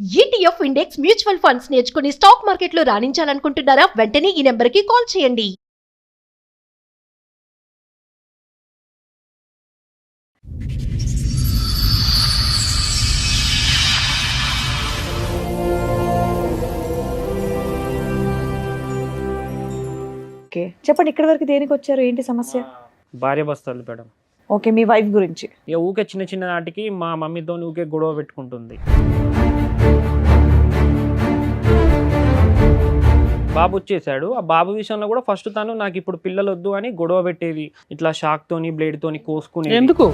ETF index mutual funds నేర్చుకుని stock మార్కెట్లో రాణించాలనుకుంటున్నారా? వెంటనే ఈ నెంబర్కి కాల్ చేయండి. ఓకే, చెప్పండి. ఇక్కడి వరకు దేనికి వచ్చారు? ఏంటి సమస్య? భార్య భర్తలు మేడం. ఓకే, మీ వైఫ్ గురించి. ఇక ఊకే చిన్న చిన్న నాటికి మా మమ్మీతో ఊకే గొడవ పెట్టుకుంటుంది. బాబు వచ్చేసాడు. ఆ బాబు విషయంలో కూడా ఫస్ట్ తను నాకు ఇప్పుడు పిల్లలు వద్దు అని గొడవ పెట్టేది. ఇట్లా షాక్ తోని బ్లేడ్ తోని కోసుకుని. ఎందుకు?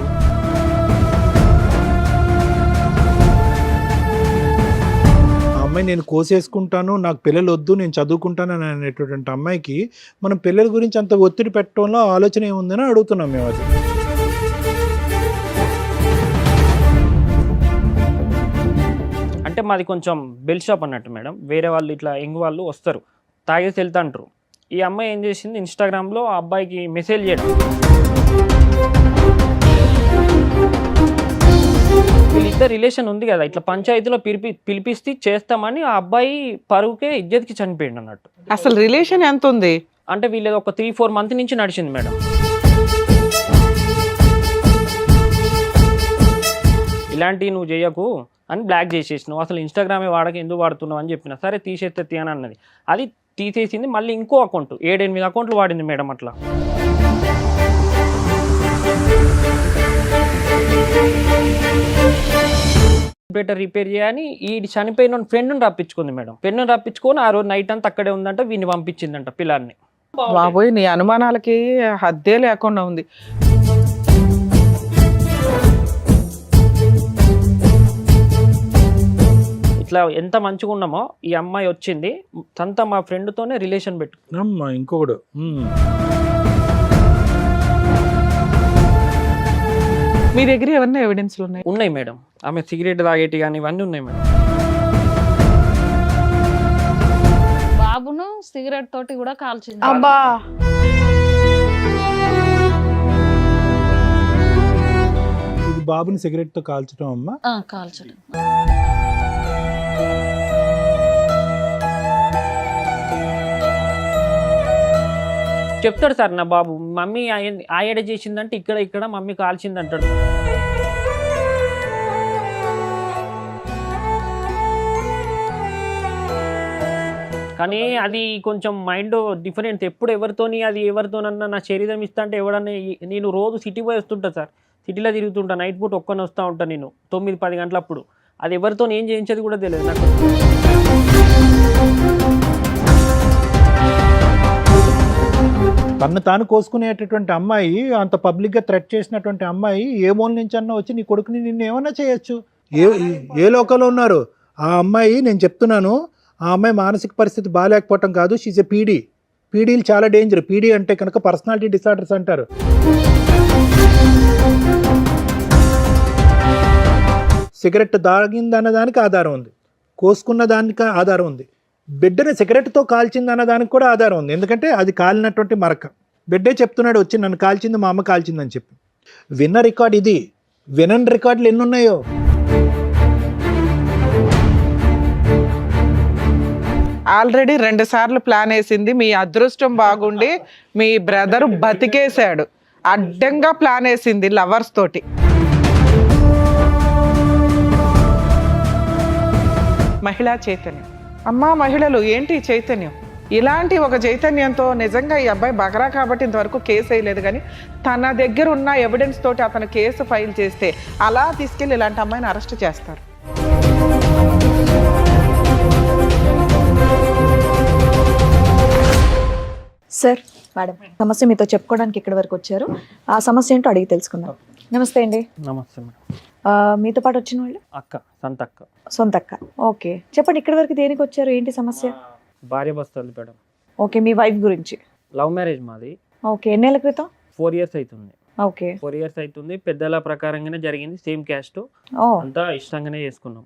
అమ్మాయి నేను కోసేసుకుంటాను, నాకు పిల్లలు వద్దు, నేను చదువుకుంటాను అని అనేటటువంటి అమ్మాయికి మనం పిల్లల గురించి అంత ఒత్తిడి పెట్టడంలో ఆలోచన ఏముందని అడుగుతున్నాం మేము. అది అంటే మాది కొంచెం బెల్ షాప్ అన్నట్టు మేడం. వేరే వాళ్ళు ఇట్లా యంగ్ వాళ్ళు వస్తారు, తాగేసి వెళ్తా అంటారు. ఈ అమ్మాయి ఏం చేసింది, ఇన్స్టాగ్రామ్లో ఆ అబ్బాయికి మెసేజ్ చేయడం. వీళ్ళిద్దరు రిలేషన్ ఉంది కదా, ఇట్లా పంచాయతీలో పిలిపిస్తే చేస్తామని ఆ అబ్బాయి పరువుకే ఇజ్జత్కి చనిపోయింది అన్నట్టు. అసలు రిలేషన్ ఎంత ఉంది? అంటే వీళ్ళది ఒక 3-4 మంత్ నుంచి నడిచింది మేడం. ఇలాంటివి నువ్వు చేయకు అని బ్లాక్ చేసేసినావు, అసలు ఇన్స్టాగ్రామే వాడక ఎందుకు వాడుతున్నావు అని చెప్పిన. సరే తీసేస్తే అని అన్నది. అది తీసేసింది. మళ్ళీ ఇంకో అకౌంట్ 7-8 అకౌంట్లు వాడింది మేడం. అట్లా కంప్యూటర్ రిపేర్ చేయని ఈ చనిపోయిన ఫ్రెండ్ని రప్పించుకుంది మేడం. ఫ్రెండ్ని రప్పించుకొని ఆ రోజు నైట్ అంతా అక్కడే ఉందంట. వీడిని పంపించిందంట పిల్లాన్ని. బాబోయ్, నీ అనుమానాలకి హద్దే లేకుండా ఉంది. ఇట్లా ఎంత మంచిగా ఉన్నామో ఈ అమ్మాయి వచ్చింది తనతో మా ఫ్రెండ్తోనే రిలేషన్ అమ్మా ఇంకొకడు. మీ దగ్గర ఏమన్నా ఎవిడెన్స్లు ఉన్నాయి మేడం. ఆమె సిగరెట్ తాగేటి కానీ ఇవన్నీ ఉన్నాయి మేడం. బాబును సిగరెట్ తోటి కూడా కాల్చింది. అబ్బా, ఇది బాబుని సిగరెట్ తో కాల్చడం అమ్మా. కాల్చడం. చెప్తాడు సార్ నా బాబు, మమ్మీ ఆయడ చేసిందంటే ఇక్కడ మమ్మీ కాల్చింది అంటాడు. కానీ అది కొంచెం మైండ్ డిఫరెంట్. ఎప్పుడు ఎవరితోని అది ఎవరితోనన్నా నా శరీరం ఇస్తా అంటే ఎవడన్నా. నేను రోజు సిటీ పోయి వస్తుంటా సార్, సిటీలో తిరుగుతుంటా. నైట్ పూట ఒక్కని వస్తూ ఉంటాను నేను 9-10 గంటలప్పుడు. అది ఎవరితో ఏం చేయించేది కూడా తెలియదు నాకు. తను తాను కోసుకునేటటువంటి అమ్మాయి, అంత పబ్లిక్ గా థ్రెట్ చేసినటువంటి అమ్మాయి ఏ మూల నుంచి అన్నా వచ్చి నీ కొడుకుని నిన్ను ఏమన్నా చేయొచ్చు. ఏ లోకంలో ఉన్నారు ఆ అమ్మాయి? నేను చెప్తున్నాను, ఆ అమ్మాయి మానసిక పరిస్థితి బాగాలేకపోవటం కాదు, షీజ్ ఎ పీడీ. పీడీలు చాలా డేంజర్. పీడీ అంటే కనుక పర్సనాలిటీ డిసార్డర్స్ అంటారు. సిగరెట్ తాగిందన్న దానికి ఆధారం ఉంది, కోసుకున్న దానికి ఆధారం ఉంది, బిడ్డని సిగరెట్తో కాల్చింది అన్న దానికి కూడా ఆధారం ఉంది. ఎందుకంటే అది కాలినటువంటి మరక. బిడ్డే చెప్తున్నాడు వచ్చి, నన్ను కాల్చింది మా అమ్మ కాల్చిందని చెప్పి. విన్న రికార్డ్ ఇది. వినని రికార్డులు ఎన్ని ఉన్నాయో. ఆల్రెడీ 2 సార్లు ప్లాన్ వేసింది. మీ అదృష్టం బాగుండి మీ బ్రదర్ బతికేశాడు. అడ్డంగా ప్లాన్ వేసింది లవర్స్ తోటి. మహిళా చైతన్యం. అమ్మా మహిళలు, ఏంటి చైతన్యం? ఇలాంటి ఒక చైతన్యంతో నిజంగా ఈ అబ్బాయి బగరా కాబట్టి ఇంతవరకు కేసు వేయలేదు, కానీ తన దగ్గర ఉన్న ఎవిడెన్స్ తోటి అతను కేసు ఫైల్ చేస్తే అలా తీసుకెళ్ళి ఇలాంటి అమ్మాయిని అరెస్ట్ చేస్తారు. సార్, మేడం, సమస్య మీతో చెప్పుకోవడానికి ఇక్కడి వరకు వచ్చారు. ఆ సమస్య ఏంటో అడిగి తెలుసుకుందాం. నమస్తే అండి. నమస్తే మేడం. మీతో పాటు వచ్చిన వాళ్ళు? అక్క, సంతక్క. సొంత అక్క. ఓకే, చెప్పండి. ఇక్కడి వరకు దేనికి వచ్చారు? ఏంటి సమస్య? భార్య భర్తలు మేడం. ఓకే, మీ వైఫ్ గురించి. లవ్ మ్యారేజ్ మాది. ఓకే, ఎన్నేళ్ల క్రితం? 4 years అవుతుంది. ఓకే, 4 years అవుతుంది. పెద్దల ప్రకారంగానే జరిగింది. సేమ్ క్యాస్ట్, అంతా ఇష్టంగానే చేసుకున్నాం.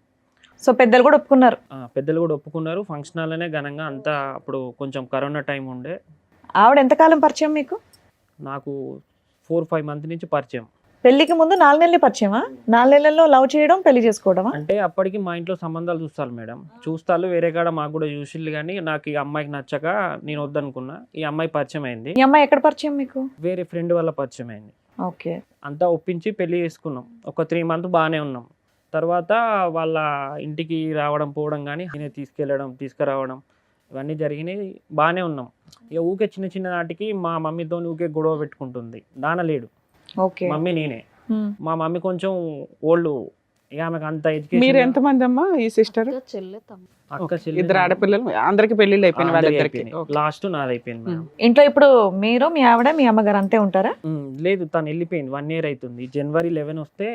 సో పెద్దలు కూడా ఒప్పుకున్నారు? పెద్దలు కూడా ఒప్పుకున్నారు. ఫంక్షన్ హాల్లోనే ఘనంగా అంతా. అప్పుడు కొంచెం కరోనా టైం ఉండే. ఆవిడ ఎంతకాలం పరిచయం మీకు? నాకు 4-5 months నుంచి పరిచయం. పెళ్లికి ముందు 4 నెలలే పరిచయమా? 4 నెలల్లో లవ్ చేయడం, పెళ్లి చేసుకోవడమా? అంటే అప్పటికి మా ఇంట్లో సంబంధాలు చూస్తారు మేడం, చూస్తారు వేరే కాడ మాకు కూడా చూసిళ్ళు, కానీ నాకు ఈ అమ్మాయికి నచ్చక నేను వద్దనుకున్నా. ఈ అమ్మాయి పరిచయం అయింది, ఈ అమ్మాయి ఎక్కడ పరిచయం మీకు? వేరే ఫ్రెండ్ వల్ల పరిచయం అయింది. ఓకే. అంతా ఒప్పించి పెళ్లి చేసుకున్నాం. ఒక 3 మంత్ బాగానే ఉన్నాం. తర్వాత వాళ్ళ ఇంటికి రావడం పోవడం కానీ నేనే తీసుకెళ్ళడం తీసుకురావడం ఇవన్నీ జరిగినాయి, బాగానే ఉన్నాం. ఇక ఊకే చిన్న చిన్న నాటికి మా మమ్మీతో ఊకే గొడవ పెట్టుకుంటుంది. నాన్న లేడు, ఓకే. మమ్మీ నేనే. ఉమ్. మా మమ్మీ కొంచెం ఓల్డ్, ఇక ఆమెకు అంత మీరు ఎడ్యుకేషన్. ఎంతమంది అమ్మా ఈ సిస్టర్? చెల్లె తమ్ముడు. అక్క చెల్లి ఇద్దరు ఆడపిల్లలు, అందరికి పెళ్లిళ్ళు అయిపోయిన వాళ్ళిద్దరికి. లాస్ట్ నాది అయిపోయింది మేడం. ఇంట్లో ఇప్పుడు మీరు, మీ ఆవిడ, మీ అమ్మగారు అంతే ఉంటారా? లేదు, తను వెళ్ళిపోయింది. 1 year అవుతుంది. January 11 వస్తే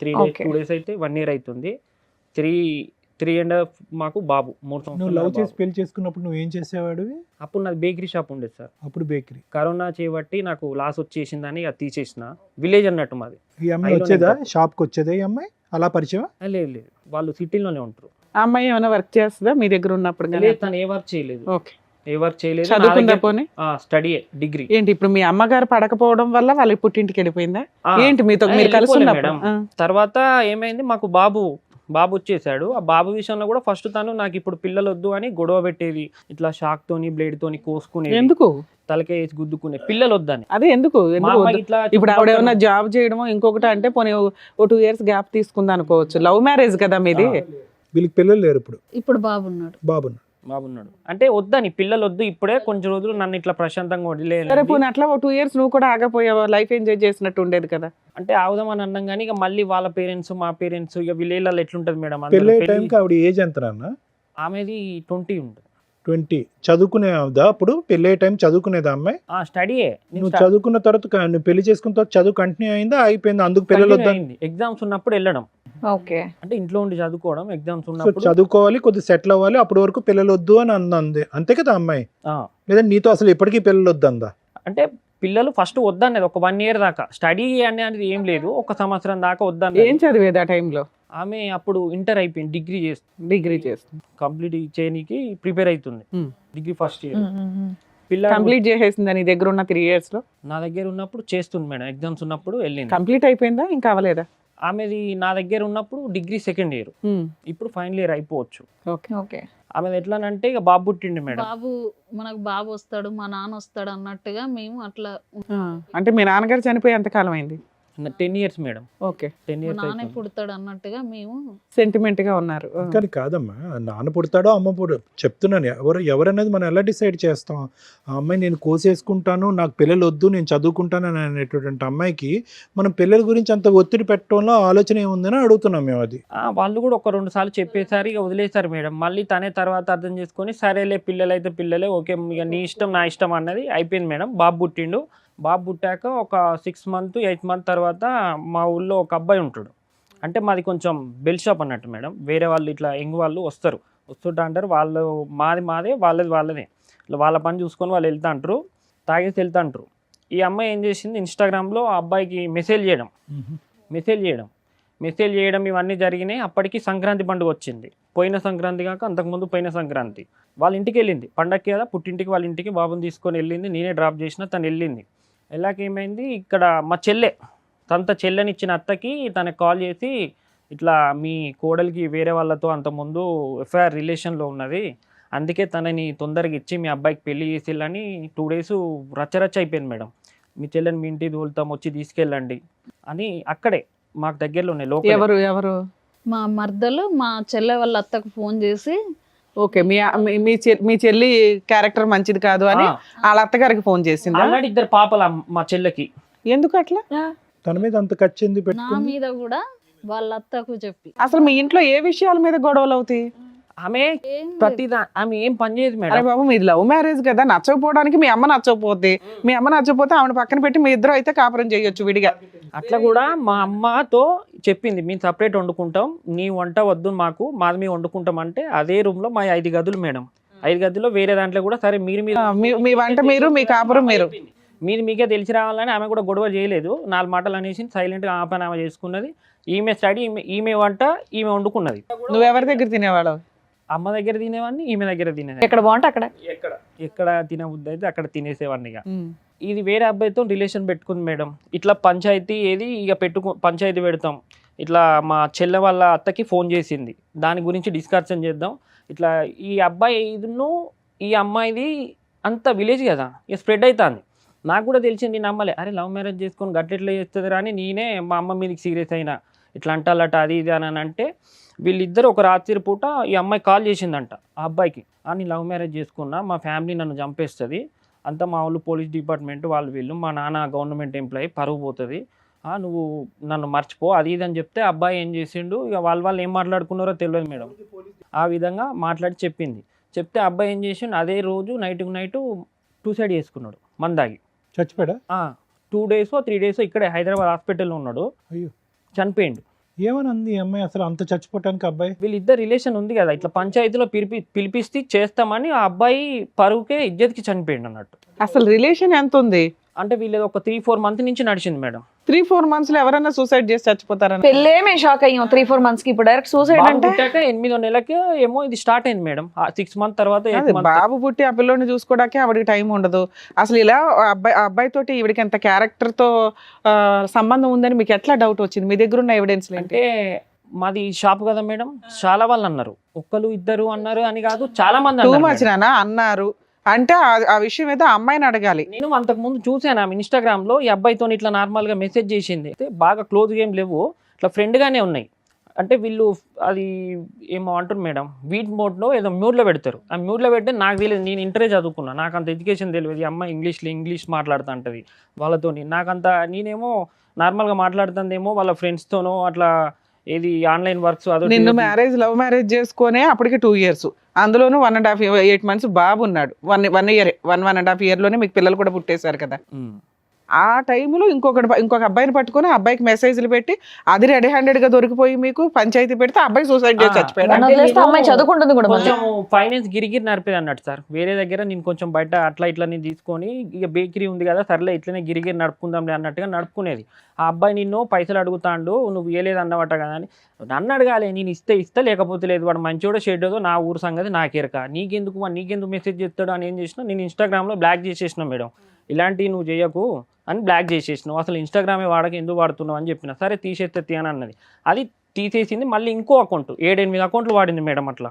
3 days Okay. 2 days అయితే 1 year అవుతుంది. 3.5 మాకు బాబు 3 నువ్వు సంవత్సరాలు లవ్ చేసి బాబు. పెళ్లి చేసుకున్నప్పుడు నువ్వు ఏం చేసేవాడివి? అప్పుడు నాది బేకరీ షాప్ ఉండేది సార్. అప్పుడు బేకరీ. కరోనా చేయబట్టి నాకు లాస్ వచ్చేసిందని అది తీసేసిన. విలేజ్ అన్నట్టు మాది. ఈ అమ్మాయి ఐలోనే వచ్చేదా ఉంటారు. షాప్కి వచ్చేదా ఈ అమ్మాయి? అలా పరిచయం? లేదు లేదు, వాళ్ళు సిటీలోనే ఉంటారు. ఆ అమ్మాయి ఏమైనా వర్క్ చేస్తుందా మీ దగ్గర ఉన్నప్పుడు? లేదు, తను ఏ వర్క్ చేయలేదు. ఓకే. ఏ వర్క్ చేయలేదు. చదువుకుందా పోనీ? Study degree. ఏంటి ఇప్పుడు మీ అమ్మగారు పడకపోవడం వల్ల వాళ్ళ పుట్టింటికి వెళ్ళిపోయిందా? ఏంటి మీతో మీరు కలిసి వెళ్ళిపోలే ఉన్నప్పుడు? మేడం. తర్వాత ఏమైంది, మాకు బాబు వచ్చేసాడు. ఆ బాబు విషయంలో కూడా ఫస్ట్ తను నాకు ఇప్పుడు పిల్లలు వద్దు అని గొడవ పెట్టేది. ఇట్లా షాక్ తోని బ్లేడ్ తోని కోసుకునేది, ఎందుకు తలకే వేసి గుద్దుకునే, పిల్లలు వద్దని. అదే ఎందుకు మా ఎందుకు అమ్మాయి వద్దు? ఇట్లా ఇప్పుడు ఆవిడ ఏమన్నా చుట్టుపక్కల- జాబ్ చేయడమో ఇంకొకటి అంటే పోనీ ఓ 2 years గ్యాప్ తీసుకుంది అనుకోవచ్చు. లవ్ మ్యారేజ్ కదా మీది. వీళ్ళకి పిల్లలు లేరు ఇప్పుడు. ఇప్పుడు బాబున్నాడు. బాబును బాబున్నాడు అంటే వద్దని, పిల్లలు వద్దు ఇప్పుడే కొంచెం రోజులు నన్ను ఇట్లా ప్రశాంతంగా సరే వదిలేయండి. పోనీ అట్లా ఓ 2 years నువ్వు కూడా ఆగపోయావా? లైఫ్ ఎంజాయ్ చేసినట్టు ఉండేది కదా. అంటే ఆగుదామని అన్నాం కానీ ఇక మళ్ళీ వాళ్ళ పేరెంట్స్ మా పేరెంట్స్ ఇక విలేజ్లలో ఎట్లుంటది మేడం, అందరూ పెళ్ళి పెళ్లి- టైంకి ఆవిడ ఏజ్ ఎంత నాన్న? ఆమెది 20 ఉంటుంది. 20. చదువుకునేదా అప్పుడు? పెళ్ళి టైం చదువుకునేదా అమ్మాయి? స్టడీయే. నువ్వు చదువుకున్న తర్వాత నువ్వు పెళ్లి చేసుకున్న తర్వాత చదువు కంటిన్యూ అయిందా, అయిపోయిందా? అందుకు పిల్లలు వద్దా? ఎగ్జామ్స్ ఉన్నప్పుడు వెళ్ళడం, ఓకే. అంటే ఇంట్లో ఉండి చదువుకోవడం. ఎగ్జామ్స్ సో ఉన్నప్పుడు చదువుకోవాలి, కొద్దిగా సెటిల్ అవ్వాలి, అప్పటి వరకు పిల్లలు వద్దు అని అంది. అంతే కదా అమ్మాయి? ఆ, లేదా నీతో అసలు ఇప్పటికీ పిల్లలు వద్దు అందా? అంటే పిల్లలు ఫస్ట్ వద్దనేది ఒక 1 year దాకా. స్టడీ అనేది ఏం లేదు, 1 సంవత్సరం దాకా వద్దన్నది. ఏం చదివేది ఆ టైంలో? ఆమె అప్పుడు ఇంటర్ అయిపోయింది, డిగ్రీ చేస్తుంది, డిగ్రీ చేస్తుంది. కంప్లీట్ చేయడానికి ప్రిపేర్ అవుతుంది. Hmm. Degree first year. Um, um, um. పిల్లలు కంప్లీట్ చేసేసిందా నీ దగ్గర ఉన్న 3 years లో? నా దగ్గర ఉన్నప్పుడు చేస్తుంది మేడం, ఎగ్జామ్స్ ఉన్నప్పుడు వెళ్ళింది. కంప్లీట్ అయిపోయిందా ఇంకా అవ్వలేదా? ఆమెది నా దగ్గర ఉన్నప్పుడు డిగ్రీ 2nd year, ఇప్పుడు ఫైనల్ ఇయర్ అయిపోవచ్చు. ఓకే. ఓకే. ఆమెది ఎట్లానంటే ఇక బాబు పుట్టిండి మేడం. బాబు మనకు బాబు వస్తాడు, మా నాన్న వస్తాడు అన్నట్టుగా మేము అట్లా అంటే మీ నాన్నగారు చనిపోయి ఎంత కాలం అయింది? 10 years మేడం, ఓకే. 10 మా years నాన్నే అయిపోయింది. పుడతాడు అన్నట్టుగా మేము సెంటిమెంట్ గా ఉన్నారు. కానీ కాదమ్మా, నాన్న పుడతాడో అమ్మ చెప్తున్నాను, ఎవరనేది మనం ఎలా డిసైడ్ చేస్తాం? ఆ అమ్మాయి నేను కోసేసుకుంటాను, నాకు పిల్లలు వద్దు, నేను చదువుకుంటాను అని అనేటువంటి అమ్మాయికి మనం పిల్లల గురించి అంత ఒత్తిడి పెట్టడంలో ఆలోచన ఏముందని అడుగుతున్నాం మేము. అది వాళ్ళు కూడా 1-2 సార్లు చెప్పేసారి ఇక వదిలేసారు మేడం. మళ్ళీ తనే తర్వాత అర్థం చేసుకొని సరేలే పిల్లలైతే పిల్లలే, ఓకే ఇక నీ ఇష్టం నా ఇష్టం అన్నది అయిపోయింది మేడం. బాబు పుట్టిండు. బాబు పుట్టాక ఒక 6 month 8 month తర్వాత మా ఊళ్ళో ఒక అబ్బాయి ఉంటాడు. అంటే మాది కొంచెం బెల్ షాప్ అన్నట్టు మేడం. వేరే వాళ్ళు ఇట్లా యంగ్ వాళ్ళు వస్తుంటా అంటారు, వాళ్ళు మాదే వాళ్ళదే, ఇట్లా వాళ్ళ పని చూసుకొని వాళ్ళు వెళ్తా అంటారు, తాగేసి వెళ్తా అంటారు. ఈ అమ్మాయి ఏం చేసింది, ఇన్స్టాగ్రామ్లో ఆ అబ్బాయికి మెసేజ్ చేయడం ఇవన్నీ జరిగినాయి. అప్పటికి సంక్రాంతి పండుగ వచ్చింది. పోయిన సంక్రాంతి కాక అంతకుముందు పోయిన సంక్రాంతి వాళ్ళ ఇంటికి వెళ్ళింది. పండగకి కదా పుట్టింటికి, వాళ్ళ ఇంటికి బాబుని తీసుకొని వెళ్ళింది. నేనే డ్రాప్ చేసిన, తను వెళ్ళింది. వెళ్ళాక ఏమైంది, ఇక్కడ మా చెల్లెనిచ్చిన అత్తకి తనకు కాల్ చేసి ఇట్లా మీ కోడలికి వేరే వాళ్ళతో అంతకుముందు ఎఫ్ఐఆర్ రిలేషన్లో ఉన్నది, అందుకే తనని తొందరగా ఇచ్చి మీ అబ్బాయికి పెళ్లి చేసేళ్ళని 2 days రచ్చరచ్చ అయిపోయింది మేడం. మీ చెల్లెని మీ ఇంటికి తోలుతాం, వచ్చి తీసుకెళ్ళండి అని. అక్కడే మాకు దగ్గరలోనే లోకల్. ఎవరు? మా మర్దలు మా చెల్లె వాళ్ళ అత్తకు ఫోన్ చేసి ఓకే. మీ చెల్లి క్యారెక్టర్ మంచిది కాదు అని వాళ్ళ అత్తగారికి ఫోన్ చేసిందా? ఆల్రెడీ 2 పాపలు మా చెల్లెకి. ఎందుకు అట్లా? తన మీద అంత కచ్చింది నా పెట్టుకుంది. మీద కూడా వాళ్ళ అత్తకు చెప్పి అసలు మీ ఇంట్లో ఏ విషయాల మీద గొడవలు అవుతాయి? ఆమె ఏం ఆమె ఏం పని చేయదు అరే మేడం. బాబు మీది లవ్ మ్యారేజ్ కదా, నచ్చకపోవడానికి మీ అమ్మ నచ్చకపోతే ఆవిడ పక్కన పెట్టి మీ ఇద్దరు అయితే కాపురం చేయొచ్చు విడిగా. అట్లా కూడా మా అమ్మతో చెప్పింది, మేము సపరేట్ వండుకుంటాం, నీ వంట వద్దు మాకు, మాది మేము వండుకుంటాం అంటే. అదే రూమ్ లో మా 5 గదులు మేడం. 5 గదుల్లో వేరే దాంట్లో కూడా సరే మీరు మీ వంట మీరు, మీ కాపురం మీరు. మీకే తెలిసి రావాలని ఆమె కూడా గొడవ చేయలేదు. 4 మాటలు అనేసి సైలెంట్గా ఆ పని ఆమె చేసుకున్నది. ఈమె స్టడీ, ఈమె వంట ఈమె వండుకున్నది. నువ్వెవరి దగ్గర తినేవాడు? అమ్మ దగ్గర తినేవాడిని, ఈమె దగ్గర తినేది. ఎక్కడ బాగుంటే అక్కడ. ఎక్కడ తినబుద్ధి అయితే అక్కడ తినేసేవాడిని. ఇక ఇది వేరే అబ్బాయితో రిలేషన్ పెట్టుకుంది మేడం. ఇట్లా పంచాయతీ ఏది ఇక పంచాయతీ పెడతాం, ఇట్లా మా చెల్లె వాళ్ళ అత్తకి ఫోన్ చేసింది, దాని గురించి డిస్కషన్ చేద్దాం, ఇట్లా ఈ అబ్బాయి ఇదిను ఈ అమ్మాయిది అంత విలేజ్ కదా, ఇక స్ప్రెడ్ అవుతుంది. నాకు కూడా తెలిసింది, నమ్మలే, అరే లవ్ మ్యారేజ్ చేసుకొని గట్లెట్లా చేస్తుంది అని నేనే మా అమ్మ మీదకి సీరియస్ అయినా, ఇట్లా అంటాలట అది ఇది అని అంటే వీళ్ళిద్దరు ఒక రాత్రి పూట ఈ అమ్మాయి కాల్ చేసిందంట ఆ అబ్బాయికి, నేను లవ్ మ్యారేజ్ చేసుకున్నా, మా ఫ్యామిలీ నన్ను చంపేస్తుంది, అంతా మా వాళ్ళు పోలీస్ డిపార్ట్మెంట్ వాళ్ళు వీళ్ళు, మా నాన్న గవర్నమెంట్ ఎంప్లాయీ, పరువు పోతుంది, నువ్వు నన్ను మర్చిపో అది ఇది అని చెప్తే అబ్బాయి ఏం చేసిండు, ఇక వాళ్ళు ఏం మాట్లాడుకున్నారో తెలియదు మేడం. ఆ విధంగా మాట్లాడి చెప్తే అబ్బాయి ఏం చేసిండు, అదే రోజు నైట్ సూసైడ్ చేసుకున్నాడు మందాగి. చచ్చిపోయాడా? 2 days 3 days ఇక్కడే హైదరాబాద్ హాస్పిటల్లో ఉన్నాడు. అయ్యో, చనిపోయిండు. ఏమని అంది ఈ అమ్మాయి అసలు అంత చచ్చిపోవటానికి? అబ్బాయి వీళ్ళిద్దరు రిలేషన్ ఉంది కదా, ఇట్లా పంచాయతీలో పిలిపిస్తే చేస్తామని ఆ అబ్బాయి పరువుకే ఇజ్జత్కి చనిపోయిండు అన్నట్టు. అసలు రిలేషన్ ఎంత ఉంది అంటే వీళ్ళది ఒక 3-4 months నుంచి నడిచింది మేడం. 3-4 months లో ఎవరైనా సూసైడ్ చేసి చచ్చిపోతారని పెళ్ళే మేము షాక్ అయ్యాం. 3-4 months కి ఇప్పుడు డైరెక్ట్ సూసైడ్ అంటే 8వ నెలకి ఏమో ఇది స్టార్ట్ అయింది మేడం. 6 months తర్వాత 8 months. బాబు పుట్టి ఆ పిల్లోని చూసుకోవడానికి ఆవిడకి టైం ఉండదు. అసలు ఇలా అబ్బాయి తోటి ఈవిడికి ఎంత క్యారెక్టర్ తో సంబంధం ఉందని మీకు ఎట్లా డౌట్ వచ్చింది? మీ దగ్గర ఉన్న ఎవిడెన్స్ అంటే మాది షాప్ కదా మేడం, చాలా వాళ్ళు అన్నారు, ఒక్కరు ఇద్దరు అన్నారు అని కాదు, చాలా మంది టూ మచ్ నానా అన్నారు. అంటే ఆ విషయం ఏదో అమ్మాయిని అడగాలి. నేను అంతకు ముందు చూసాను ఆమె ఇన్స్టాగ్రామ్ లో ఈ అబ్బాయితో ఇట్లా నార్మల్ గా మెసేజ్ చేసింది, బాగా క్లోజ్ గా ఏం లేవు, ఇట్లా ఫ్రెండ్ గానే ఉన్నాయి. అంటే వీళ్ళు అది ఏమో అంటారు మేడం, వీట్ మోడ్ లో ఏదో మ్యూట్ లో పెడతారు. ఆ మ్యూట్ లో పెడితే నాకు తెలియదు, నేను ఇంటరే చదువుకున్నా, నాకు అంత ఎడ్యుకేషన్ తెలియదు. ఈ అమ్మాయి ఇంగ్లీష్ మాట్లాడుతూ ఉంటుంది వాళ్ళతోని, నాకంత నేనేమో నార్మల్ గా మాట్లాడుతుందేమో వాళ్ళ ఫ్రెండ్స్ తోనో అట్లా ఏది ఆన్లైన్ వర్క్స్. నిన్ను లవ్ మ్యారేజ్ చేసుకునే అప్పటికి 2 years, అందులోనూ 1.5 8 months బాబు ఉన్నాడు. 1 year 1.5 year లోనే మీకు పిల్లలు కూడా పుట్టేశారు కదా. ఆ టైంలో ఇంకొక అబ్బాయిని పట్టుకొని అబ్బాయికి మెసేజ్లు పెట్టి అది రెడీ హ్యాండెడ్ గా దొరికిపోయి మీకు పంచాయతీ పెడితే అబ్బాయి సూసైడ్ చేసి చచ్చిపోయాడు. అమ్మాయి చదువుకుంటుంది కూడా. కొంచెం ఫైనాన్స్ గిరిగిరి నడిపేది అన్నట్టు సార్, వేరే దగ్గర నేను కొంచెం బయట అట్లా ఇట్లా నేను తీసుకొని ఇక బేకరీ ఉంది కదా సర్లే ఇట్లనే గిరిగిరి నడుపుకుందాంలే అన్నట్టుగా నడుపుకునేది. ఆ అబ్బాయి నిన్ను పైసలు అడుగుతాండు, నువ్వు ఇవ్వలేదు అన్నమాట కదా అని నన్ను అడగాలి, నేను ఇస్తే లేకపోతే లేదు, వాడు మంచోడో షెడ్డో నా ఊరు సంగతి నాకేరక, నీకెందుకు మెసేజ్ చేస్తాడు అని ఏం చేసినా నేను ఇన్స్టాగ్రామ్లో బ్లాక్ చేసేసిన మేడం, ఇలాంటివి నువ్వు చేయకు అని బ్లాక్ చేసేసినావు, అసలు ఇన్స్టాగ్రామే ఎందుకు వాడుతున్నావు అని చెప్పిన. సరే తీసేస్తే అని అన్నది, అది తీసేసింది. మళ్ళీ ఇంకో అకౌంట్ 7-8 అకౌంట్లు వాడింది మేడం. అట్లా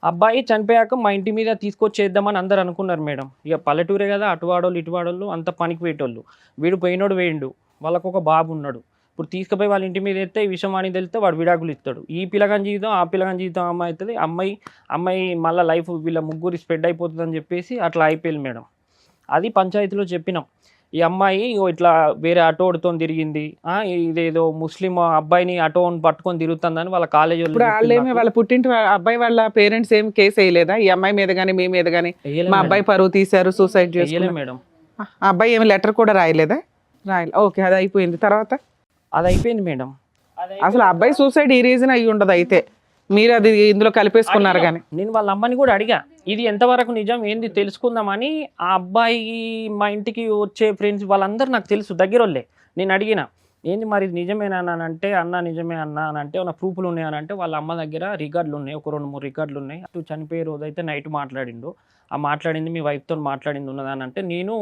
అబ్బాయి చనిపోయాక మా ఇంటి మీద తీసుకొచ్చేద్దామని అందరు అనుకున్నారు మేడం. ఇక పల్లెటూరే కదా, అటువాడోళ్ళు ఇటువాడోళ్ళు అంత పనికి పోయేటోళ్ళు, వీడు పోయినోడు వేయండు, వాళ్ళకు ఒక బాబు ఉన్నాడు, ఇప్పుడు తీసుకుపోయి వాళ్ళ ఇంటి మీద ఎత్తే ఈ విషయం అని తెలిస్తే వాడు విడాకులు ఇస్తాడు. ఈ పిల్లగాని జీవితం ఆ పిల్లగాని జీవితం అమ్మాయి అవుతుంది, అమ్మాయి మళ్ళీ లైఫ్ వీళ్ళ ముగ్గురు స్ప్రెడ్ అయిపోతుంది అని చెప్పేసి అట్లా అయిపోయింది మేడం. అది పంచాయతీలో చెప్పినాం, ఈ అమ్మాయి ఇట్లా వేరే ఆటోడితో తిరిగింది, ఇదేదో ముస్లిం అబ్బాయిని ఆటోని పట్టుకొని తిరుగుతుందని వాళ్ళ కాలేజీ వాళ్ళ పుట్టింటి అబ్బాయి వాళ్ళ పేరెంట్స్ ఏం కేసు వేయలేదా ఈ అమ్మాయి మీద గానీ మీ మీద గానీ? మా అబ్బాయి పరువు తీశారు, సూసైడ్ చేయాలి మేడం. ఆ అబ్బాయి ఏమి లెటర్ కూడా రాయలేదా? ఓకే, అది అయిపోయింది. తర్వాత అది అయిపోయింది మేడం. అసలు అబ్బాయి సూసైడ్ ఈ రీజన్ అయ్యి ఉండదు, అయితే మీరు అది ఇందులో కలిపేసుకున్నారు. కానీ నేను వాళ్ళ అమ్మని కూడా అడిగా, ఇది ఎంతవరకు నిజం ఏంది తెలుసుకుందామని. ఆ అబ్బాయి మా ఇంటికి వచ్చే ఫ్రెండ్స్ వాళ్ళందరూ నాకు తెలుసు, దగ్గర వాళ్ళే. నేను అడిగిన ఏంది మరి ఇది నిజమేనా అని అంటే, అన్న నిజమే అన్న అని అంటే, ఉన్న ప్రూఫ్లు ఉన్నాయి అని అంటే, వాళ్ళ అమ్మ దగ్గర రికార్డులు ఉన్నాయి, ఒక 2-3 రికార్డులు ఉన్నాయి. అటు చనిపోయే రోజు అయితే నైట్ మాట్లాడిండు, ఆ మాట్లాడింది మీ వైఫ్తో మాట్లాడింది ఉన్నదని అంటే, నేను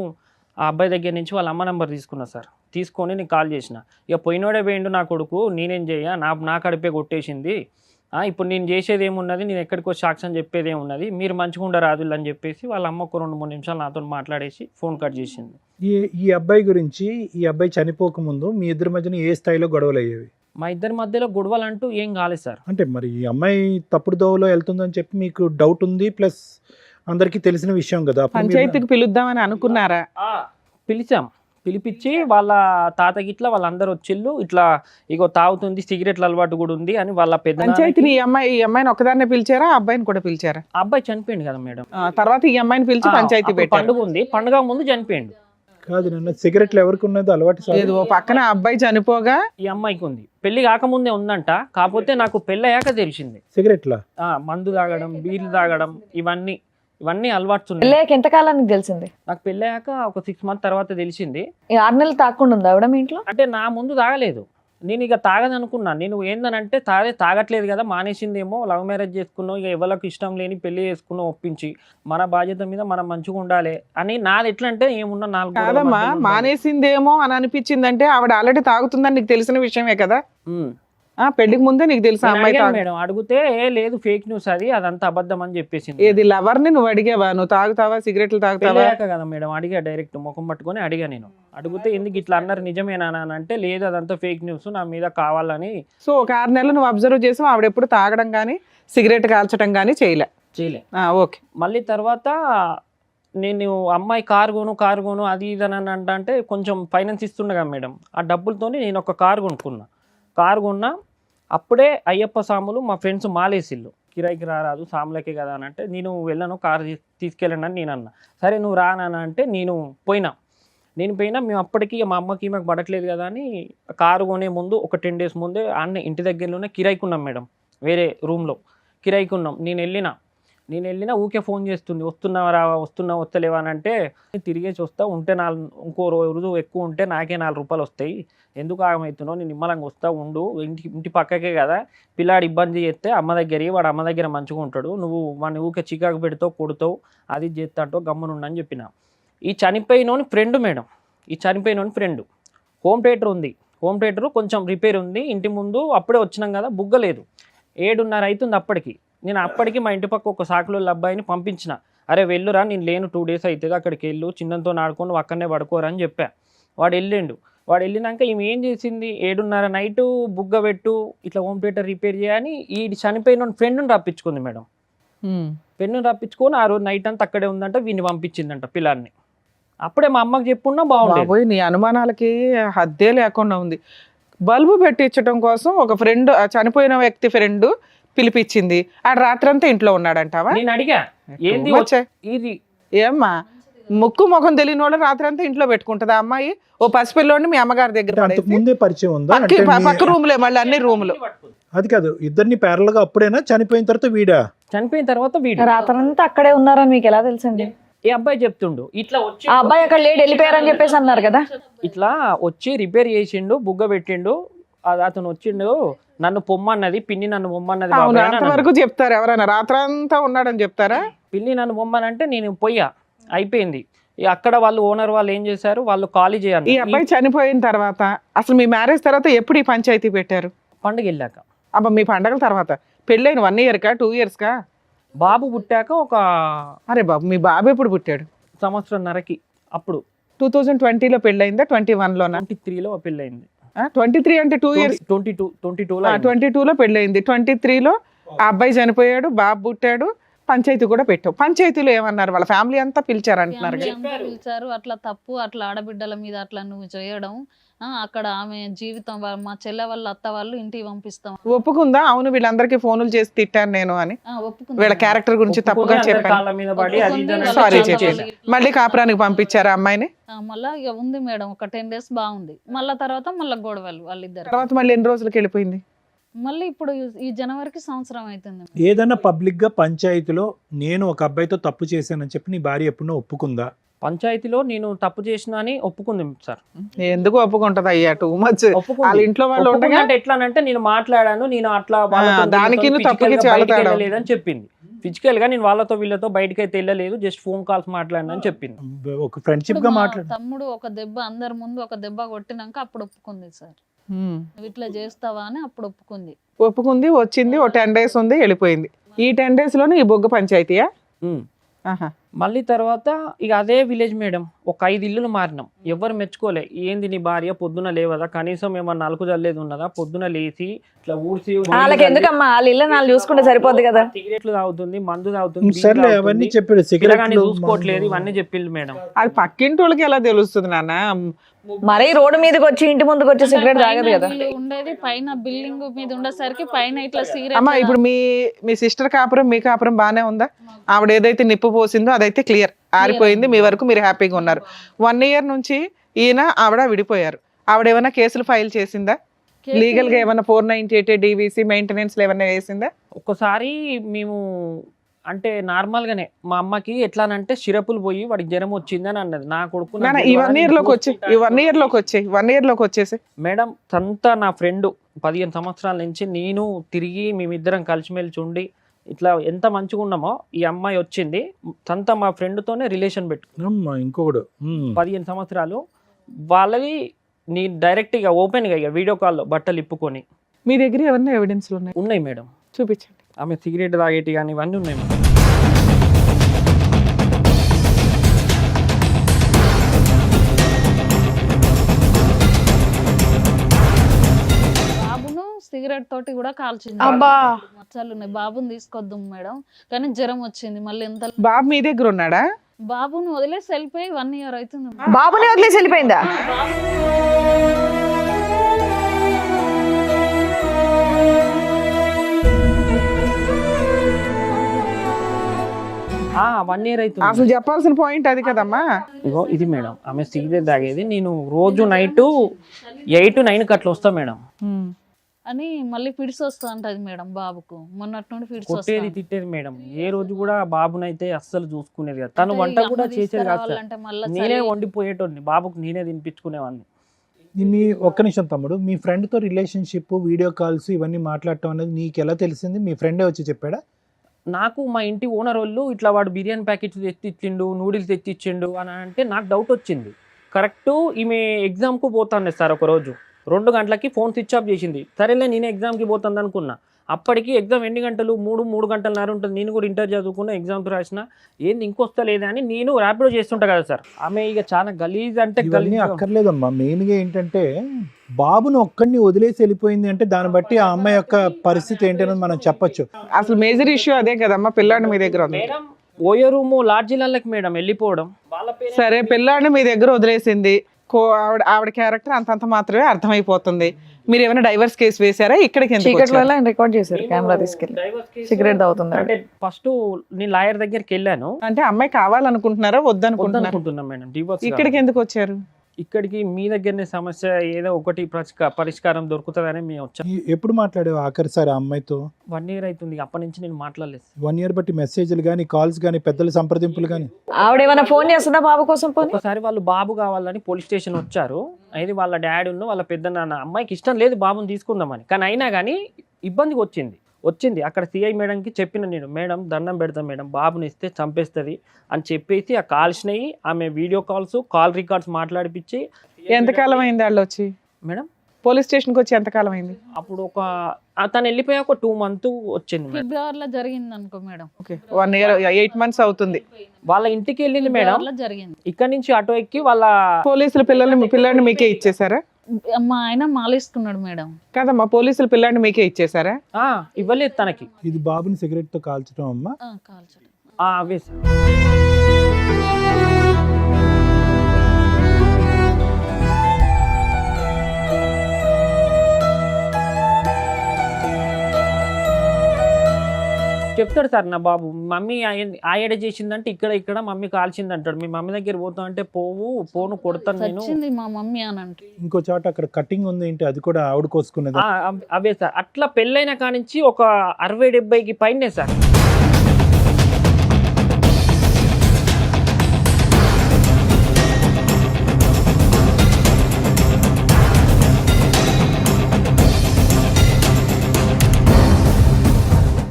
ఆ అబ్బాయి దగ్గర నుంచి వాళ్ళ అమ్మ నెంబర్ తీసుకున్నా సార్, తీసుకొని నీకు కాల్ చేసిన. ఇక పోయినోడే పోయిండు నా కొడుకు, నేనేం చేయ, నా కడిపే కొట్టేసింది, ఇప్పుడు నేను చేసేది ఏమున్నది, నేను ఎక్కడికి వచ్చి సాక్ష్యం చెప్పేది ఏమున్నది, మీరు మంచిగా రాజులు అని చెప్పేసి వాళ్ళ అమ్మ ఒక 2-3 నిమిషాలు నాతో మాట్లాడేసి ఫోన్ కట్ చేసింది. ఈ అబ్బాయి గురించి, ఈ అబ్బాయి చనిపోకముందు మీ ఇద్దరి మధ్యన ఏ స్థాయిలో గొడవలు అయ్యేవి? మా ఇద్దరి మధ్యలో గొడవలు అంటూ ఏం కాలేదు సార్. అంటే మరి ఈ అమ్మాయి తప్పుడు దోవలో వెళ్తుందని చెప్పి మీకు డౌట్ ఉంది, ప్లస్ అందరికీ తెలిసిన విషయం కదా. పంచాయతీకి పిలుద్దామని అనుకున్నారా? పిలిపించి వాళ్ళ తాత గిట్లా వాళ్ళందరూ వచ్చిళ్ళు, ఇట్లా ఇగో తాగుతుంది, సిగరెట్ల అలవాటు కూడా ఉంది అని వాళ్ళ పెద్ద. పంచాయతీని ఈ అమ్మాయిని ఒకదాన్నే పిలిచారా, అబ్బాయిని కూడా పిలిచారా? అబ్బాయి చనిపోయింది కదా మేడం. తర్వాత ఈ అమ్మాయిని పిలిచి పంచాయతీ పెట్టి పండుగ ఉంది, పండుగ ముందు చనిపోయిండు. కాదు నన్ను సిగరెట్లు ఎవరికి ఉన్నది అలవాటు లేదు, ఓ పక్కన అబ్బాయి చనిపోగా ఈ అమ్మాయికి ఉంది, పెళ్లి కాకముందే ఉందంట. కాకపోతే నాకు పెళ్ళయ్యాక తెలిసింది. సిగరెట్లా? మందు తాగడం, బీర్లు తాగడం, ఇవన్నీ అలవాటు ఉన్నాయి. పెళ్ళయ్యాక ఎంత కాలానికి తెలిసింది? నాకు పెళ్ళయ్యాక ఒక 6 months తర్వాత తెలిసింది. 6 నెలలు తాకుండా ఉందా ఆవిడ మీ ఇంట్లో? అంటే నా ముందు తాగలేదు, నేను ఇక తాగదనుకున్నా. నేను ఏందనంటే తాగట్లేదు కదా, మానేసిందేమో, లవ్ మ్యారేజ్ చేసుకున్నావు, ఇక ఎవరికి ఇష్టం లేని పెళ్లి చేసుకున్నావు ఒప్పించి, మన బాధ్యత మీద మనం మంచిగా ఉండాలి అని నాది. ఎట్లా అంటే ఏమున్నా 4 గోడల కాదమ్మా, మధ్యలో ఉండాలి. మానేసిందేమో అని అనిపించిందంటే ఆవిడ ఆల్రెడీ తాగుతుందని నీకు తెలిసిన విషయమే కదా. ఉమ్. పెళ్లికి ముందే నీకు తెలుసు నేను అమ్మాయి అడిగాను తాగు. మేడం, అడిగితే లేదు ఫేక్ న్యూస్ అది, అదంతా అబద్ధం అని చెప్పేసింది. ఏది లవర్ ని నువ్వు అడిగావా, నువ్వు తాగుతావా, సిగరెట్లు తాగుతావా? పెళ్ళాక కదా మేడం అడిగా, డైరెక్ట్ ముఖం పట్టుకొని అడిగా. నేను అడిగితే ఎందుకు ఇట్లా అన్నారు, నిజమేనా అని అంటే, లేదు అదంతా ఫేక్ న్యూస్, నా మీద కావాలని. సో ఒక 6 నెలలు నువ్వు అబ్జర్వ్ చేసావు, ఆవిడ ఎప్పుడు తాగడం కానీ సిగరెట్ కాల్చడం కానీ చేయలే. చేయలే. ఓకే. మళ్ళీ తర్వాత నేను అమ్మాయి కారు కొను అది ఇది అని అంటే కొంచెం ఫైనాన్స్ ఇస్తుండగా మేడం, ఆ డబ్బులతోని నేను ఒక కారు కొన్నా. అప్పుడే అయ్యప్ప సాములు మా ఫ్రెండ్స్ మాలేసిల్లు, కిరాయికి రారాదు సాములకే కదా అని అంటే, నేను వెళ్ళను, కారు తీసుకెళ్ళండి అని నేను అన్నా. సరే నువ్వు రానా అంటే నేను పోయినా. మేము అప్పటికి మా అమ్మకి మాకు పడట్లేదు కదా అని కారు కొనే ముందు ఒక 10 days ముందే అన్న ఇంటి దగ్గరలోనే కిరాయికున్నాం మేడం, వేరే రూమ్లో కిరాయికున్నాం. నేను వెళ్ళినా ఊకే ఫోన్ చేస్తుంది, వస్తలేవా అని అంటే, తిరిగేసి వస్తా, ఉంటే ఇంకో రోజు ఎక్కువ ఉంటే నాకే 4 రూపాయలు వస్తాయి, ఎందుకు ఆగమవుతున్నావు, నేను నిమ్మలంగా వస్తా ఉండు, ఇంటి పక్కకే కదా, పిల్లాడు ఇబ్బంది చేస్తే అమ్మ దగ్గర, వాడు అమ్మ దగ్గర మంచిగా ఉంటాడు, నువ్వు వాడిని ఊకే చికాకు పెడతావు, కొడతావు, అది చేస్తాంటో గమ్మునుండని చెప్పిన. ఈ చనిపోయినోని ఫ్రెండ్ మేడం, హోమ్ థియేటర్ ఉంది, హోమ్ థియేటర్ కొంచెం రిపేర్ ఉంది ఇంటి ముందు, అప్పుడే వచ్చినాం కదా, బుగ్గలేదు. 7:30 అవుతుంది అప్పటికి. నేను అప్పటికి మా ఇంటి పక్క ఒక సాకులో అబ్బాయిని పంపించిన, అరే వెళ్ళురా, నేను లేను 2 days అవుతుంది, అక్కడికి వెళ్ళు, చిన్నంతో నాడుకొని అక్కడనే పడుకోరా అని చెప్పా. వాడు వెళ్ళినాక ఈమె ఏం చేసింది, 7:30 నైట్ బుగ్గ పెట్టు, ఇట్లా హోమ్ థియేటర్ రిపేర్ చేయని ఈ చనిపోయిన ఫ్రెండ్ని రప్పించుకుంది మేడం. ఫ్రెండ్ని రప్పించుకొని ఆ రోజు నైట్ అంతా అక్కడే ఉందంట, వీడిని పంపించిందంట పిల్లాన్ని. అప్పుడే మా అమ్మకి చెప్పున్నా బాగుండేది. బాబోయ్, నీ అనుమానాలకి హద్దే లేకుండా ఉంది. బల్బు పెట్టించడం కోసం ఒక ఫ్రెండ్, చనిపోయిన వ్యక్తి ఫ్రెండ్ పిలిపించింది, ఆడ రాత్రంతా ఇంట్లో ఉన్నాడంటావా? నేను అడిగా, ఏంది వచ్చే ఇది, ఏమ్మా ముక్కు ముఖం తెలియని వాళ్ళు రాత్రంతా ఇంట్లో పెట్టుకుంటదా అమ్మాయి? ఓ పసిపిల్లోని మీ అమ్మగారి దగ్గర అంతకు ముందే పరిచయం ఉందా? అంటే పక్క రూములే, మళ్ళీ అన్ని రూములు. అది కాదు, ఇద్దరిని ప్యారల్ గా అప్పుడేనా, చనిపోయిన తర్వాత వీడా? రాత్రంతా అక్కడే ఉన్నారని మీకు ఎలా తెలుసండి? ఈ అబ్బాయి చెప్తుండు, ఇట్లా వచ్చి ఆ అబ్బాయి అక్కడ లేడు, వెళ్ళిపోయారని చెప్పేసి అన్నారు కదా. ఇట్లా వచ్చి రిపేర్ చేసిండు, బుగ్గ పెట్టిండు, అతను వచ్చిండు, నన్ను పొమ్మన్నది పిన్ని, నన్ను పొమ్మన్నది బాబాయ్ అని అన్నాడు. అంతవరకు చెప్తారు ఎవరైనా, రాత్రంతా ఉన్నాడని చెప్తారా? పిన్ని నన్ను పొమ్మనంటే నేను పోయా, అయిపోయింది. అక్కడ వాళ్ళు ఓనర్ వాళ్ళు ఏం చేశారు, వాళ్ళు ఖాళీ ఈ చేయాలి. అబ్బాయి చనిపోయిన తర్వాత, అసలు మీ మ్యారేజ్ తర్వాత ఎప్పుడు ఈ పంచాయతీ పెట్టారు? పండుగ వెళ్ళాక. అబ్బా, మీ పండగల తర్వాత పెళ్ళైన 1 year కా 2 years కా? బాబు పుట్టాక ఒక అరే బాబు, మీ బాబు ఎప్పుడు పుట్టాడు? 1.5 సంవత్సరం. అప్పుడు 2020లో పెళ్ళయిందా, 21లోనా? 23లో పెళ్ళయింది. 23 అంటే 2 years. 22లో పెళ్ళయింది, 23లో ఆ అబ్బాయి చనిపోయాడు, బాబు పుట్టాడు, పంచాయతీ కూడా పెట్టావు. పంచాయతీలో ఏమన్నారు, వాళ్ళ ఫ్యామిలీ అంతా పిలిచారంటున్నారు ఫ్యామిలీ కదా? అంతా పిలిచారు. అట్లా తప్పు, అట్లా ఆడబిడ్డల మీద అట్లా నువ్వు చేయడం, అక్కడ ఆమె జీవితం, మా చెల్లె వాళ్ళ అత్త వాళ్ళు ఇంటికి పంపిస్తాం. ఒప్పుకుందా? అవును, వీళ్ళందరికీ ఫోన్లు చేసి తిట్టాను నేను అని, ఒప్పుకుంది. వీళ్ళ క్యారెక్టర్ గురించి తప్పుగా చెప్పాను, కాళ్ళ మీద పడి అది ఇది అని సారీ చాలా చెప్పేసి. వాళ్ళకి- మళ్ళీ కాపురానికి పంపించారా అమ్మాయిని? మళ్ళా ఇక ఉంది మేడం, ఒక 10 days బాగుంది, మళ్ళా తర్వాత మళ్ళీ గొడవలు వాళ్ళిద్దరు. తర్వాత మళ్ళీ ఎన్ని రోజులకి వెళ్ళిపోయింది? మళ్ళీ ఇప్పుడు ఈ జనవరికి సంవత్సరం అవుతుంది. ఏదైనా పబ్లిక్ గా పంచాయతీలో నేను ఒక అబ్బాయితో తప్పు చేశానని చెప్పి నీ భార్య ఎప్పుడో ఒప్పుకుందా? పంచాయతీలో నేను తప్పు చేసినా అని ఒప్పుకుంది సార్. ఎందుకు ఒప్పుకుంటది అయ్యా, టూ మచ్. వాళ్ళ ఇంట్లో వాళ్ళు ఉండగా అంటే ఎట్లా అంటే, నేను మాట్లాడాను, నేను అట్లా దానికి తప్పుకి చాలా తేడా లేదని చెప్పింది. ఫిజికల్ గా నేను వాళ్ళతో వీళ్ళతో బయటకి అయితే వెళ్ళలేదు, జస్ట్ ఫోన్ కాల్స్ మాట్లాడినా అని చెప్పింది. ఒక ఫ్రెండ్షిప్ గా మాట్లాడు. తమ్ముడు ఒక దెబ్బ, అందరి ముందు ఒక దెబ్బ కొట్టినాక అప్పుడు ఒప్పుకుంది సార్, నువ్వు ఇట్లా చేస్తావా అని అప్పుడు ఒప్పుకుంది. ఒప్పుకుంది, వచ్చింది, ఓ 10 days ఉంది, వెళ్ళిపోయింది. ఈ 10 days లోనే ఈ బొగ్గ పంచాయతీయా? మళ్ళీ తర్వాత ఇక అదే విలేజ్ మేడం, ఒక 5 ఇల్లులు మారినాం, ఎవరు మెచ్చుకోలే. ఏంది నీ భార్య పొద్దున లేవదా, కనీసం ఏమన్నా నలుపు జల్లేది ఉన్నదా, పొద్దున లేచి ఇట్లా ఊడ్చి, వాళ్ళకి ఎందుకమ్మా, వాళ్ళ ఇల్లు నాలుగు చూసుకుంటే సరిపోద్ది కదా. సిగరెట్లు తాగుతుంది, మందు తాగుతుంది, సర్లే అవన్నీ చెప్పాడు, పిల్లగాని చూసుకోవట్లేదు, ఇవన్నీ చెప్పింది మేడం. అది పక్కింటి వాళ్ళకి ఎలా తెలుస్తుంది నాన్న? మరీ రోడ్డు మీదకి వచ్చి ఇంటి ముందుకు వచ్చి సిగరెట్ తాగదు కదా. వీళ్ళు ఉండేది పైన బిల్డింగ్ మీద ఉండేసరికి పైన ఇట్లా సిగరెట్. అమ్మా, ఇప్పుడు మీ సిస్టర్ కాపురం, మీ కాపురం బానే ఉందా? ఆవిడ ఏదైతే నిప్పు పోసిందో అదైతే క్లియర్, ఆరిపోయింది, మీ వరకు మీరు హ్యాపీగా ఉన్నారు. 1 year నుంచి ఈయన ఆవిడ విడిపోయారు. ఆవిడ ఏమైనా కేసులు ఫైల్ చేసిందా? లీగల్ గా ఏమైనా 498 DVC మెయింటెనెన్స్ ఏమైనా వేసిందా? ఒక్కసారి మేము అంటే నార్మల్గానే మా అమ్మకి ఎట్లానంటే సిరపులు పోయి వాడికి జ్వరం వచ్చింది అని అన్నది. నా కొడుకు నాకు ఈ 1 year లోకి వచ్చి తెలియదు. ఈ 1 year లోకి వచ్చేసి మేడం సంతా నా ఫ్రెండ్ 15 సంవత్సరాల నుంచి నేను తిరిగి మేమిద్దరం కలిసిమెలిసి ఉండి ఇట్లా ఎంత మంచిగా ఉన్నామో ఈ అమ్మాయి వచ్చింది సంతా మా ఫ్రెండ్తోనే రిలేషన్ పెట్టు అమ్మా ఇంకొకడు 15 సంవత్సరాలు వాళ్ళది నీ డైరెక్ట్గా ఓపెన్గా ఇక వీడియో కాల్లో బట్టలు ఇప్పుకొని మీ దగ్గర ఏమన్నా ఎవిడెన్స్లు ఉన్నాయి మేడం. చూపించండి. ఆమె సిగరెట్ తాగేటి కానీ ఇవన్నీ ఉన్నాయి మేడం. బాబును సిగరెట్ తోటి కూడా కాల్చింది. అబ్బా. మచ్చలు ఉన్నాయి. బాబుని తీసుకొద్దాం మేడం, కానీ జ్వరం వచ్చింది మళ్ళీ. ఎంత బాబు మీ దగ్గర ఉన్నాడా? బాబుని వదిలేసి వెళ్ళిపోయి 1 year అవుతుంది. బాబుని వదిలేసి వెళ్ళిపోయిందా? ఆ 1 year అవుతుంది. అసలు చెప్పాల్సిన పాయింట్ అది కదమ్మా. ఇగో ఇది మేడం ఆమె సిగరెట్ తాగేది. నేను రోజు నైట్ 8 9 అట్లా వస్తా మేడం. అని మళ్ళీ ఫిడ్స్ వస్తా ఉంటది మేడం బాబుకు. మొన్నటి నుండి ఫిడ్స్ కొట్టేది తిట్టేది మేడం. ఏ రోజు కూడా బాబునైతే అస్సలు చూసుకునేది కాదు. తను వంట కూడా చేసేది కాదు సార్. నేనే వండిపోయేటోడిని, బాబుకు నేనే తినిపించుకునేవాడిని. మీ ఒక్క నిమిషం తమ్ముడు, మీ ఫ్రెండ్తో రిలేషన్షిప్, వీడియో కాల్స్ ఇవన్నీ మాట్లాడటం అనేది నీకు ఎలా తెలిసింది? మీ ఫ్రెండే వచ్చి చెప్పాడా? నాకు మా ఇంటి ఓనర్ వాళ్ళు ఇట్లా వాడు బిర్యానీ ప్యాకెట్స్ తెచ్చిచ్చిండు, నూడిల్స్ తెచ్చిచ్చిండు అని అంటే నాకు డౌట్ వచ్చింది. కరెక్ట్ ఈమె ఎగ్జామ్కు పోతాను సార్. ఒకరోజు 2 గంటలకి ఫోన్ స్విచ్ ఆఫ్ చేసింది. సరేలే నేనే ఎగ్జామ్కి పోతుంది అనుకున్నా. అప్పటికి ఎగ్జామ్ ఎన్ని గంటలు? 3 గంటలన్నర ఉంటుంది. నేను కూడా ఇంటర్ చదువుకున్నా, ఎగ్జామ్స్ రాసిన. ఏంది ఇంకొస్తలేదా అని నేను ర్యాపిడో చేస్తుంటా కదా సార్. ఆమె ఇక చాలా గలీజ్ అంటే ఇవన్నీ అక్కర్లేదమ్మా. మెయిన్గా ఏంటంటే బాబును ఒక్కడిని వదిలేసి వెళ్ళిపోయింది అంటే దాన్ని బట్టి ఆ అమ్మాయి యొక్క పరిస్థితి ఏంటనేది మనం చెప్పొచ్చు. అసలు మేజర్ ఇష్యూ అదే కదమ్మా. పిల్లాడిని మీ దగ్గర ఉంది. మేడం ఓయో రూము లాడ్జీలకి మేడం వెళ్ళిపోవడం. వాళ్ళ సరే, పిల్లాడిని మీ దగ్గర వదిలేసింది. ఆవిడ క్యారెక్టర్ అంతంత మాత్రమే అర్థమైపోతుంది. మీరు ఏమైనా డైవర్స్ కేసు వేసారా? ఇక్కడికి ఎందుకు చీకట్లో వచ్చారు? ఆయన రికార్డ్ చేశారు కెమెరా తీసుకెళ్ళి. సిగరెట్ తాగుతుంది. అంటే ఫస్ట్ నేను లాయర్ దగ్గరికి వెళ్ళాను. అంటే అమ్మాయి కావాలనుకుంటున్నారా వద్దనుకుంటున్నారా? అనుకుంటున్నాను మేడం డివోర్స్. ఇక్కడికి ఎందుకు వచ్చారు? ఇక్కడికి మీ దగ్గరనే సమస్య ఏదో ఒకటి పరిష్కారం దొరుకుతుందని మేము వచ్చాం. ఎప్పుడు మాట్లాడావు ఆఖరిసారి ఆ అమ్మాయితో? 1 year అవుతుంది. అప్పటి నుంచి నేను మాట్లాడలేదు. 1 year బట్టి మెసేజ్లు కానీ, కాల్స్ కానీ, పెద్దల సంప్రదింపులు కానీ? ఆవిడేమైనా ఫోన్ చేస్తుందా బాబు కోసం? పోనీ ఒకసారి వాళ్ళు బాబు కావాలని పోలీస్ స్టేషన్ వచ్చారు. అయితే వాళ్ళ డాడీ ఉన్న వాళ్ళ పెద్ద నాన్న అమ్మాయికి ఇష్టం లేదు బాబుని తీసుకుందామని. కానీ అయినా కానీ ఇబ్బందికి వచ్చింది. అక్కడ సిఐ మేడంకి చెప్పిన నేను, మేడం దండం పెడతాం మేడం, బాబుని ఇస్తే చంపేస్తుంది అని చెప్పేసి ఆ కాల్స్ని ఆమె వీడియో కాల్స్, కాల్ రికార్డ్స్ మాట్లాడిపించి. ఎంతకాలం అయింది వాళ్ళు వచ్చి? మేడం పోలీస్ స్టేషన్కి వచ్చి ఎంతకాలం అయింది? అప్పుడు తను వెళ్ళిపోయా ఒక 2 months వచ్చింది మేడం. ఫిబ్రవరిలో జరిగింది అనుకో మేడం. ఓకే, 1 year 8 months అవుతుంది. వాళ్ళ ఇంటికి వెళ్ళింది మేడం. ఫిబ్రవరిలో జరిగింది. ఇక్కడ నుంచి ఆటో ఎక్కి వాళ్ళ పోలీసులు పిల్లాడిని మీకే ఇచ్చేసారా? మా ఆయన మాలేసుకున్నాడు మేడం. కాదమ్మా, పోలీసులు పిల్లాడిని మీకే ఇచ్చేసారా? ఇవ్వలేదు తనకి. ఇది బాబుని సిగరెట్ తో కాల్చడం అమ్మా? కాల్చడం. అవే సార్. చెప్తాడు సార్ నా బాబు. మమ్మీ ఆయడ చేసిందంటే ఇక్కడ మమ్మీ కాల్చింది అంటాడు. మీ మమ్మీ దగ్గర పోతా అంటే పోను కొడతాను నేను. వచ్చింది మా మమ్మీ అని అంటే. ఇంకో చోట అక్కడ కటింగ్ ఉంది ఏంటి? అది కూడా ఆవిడ కోసుకునేది? అవే సార్. అట్లా పెళ్ళైన కానించి ఒక 60-70కి పైనే సార్.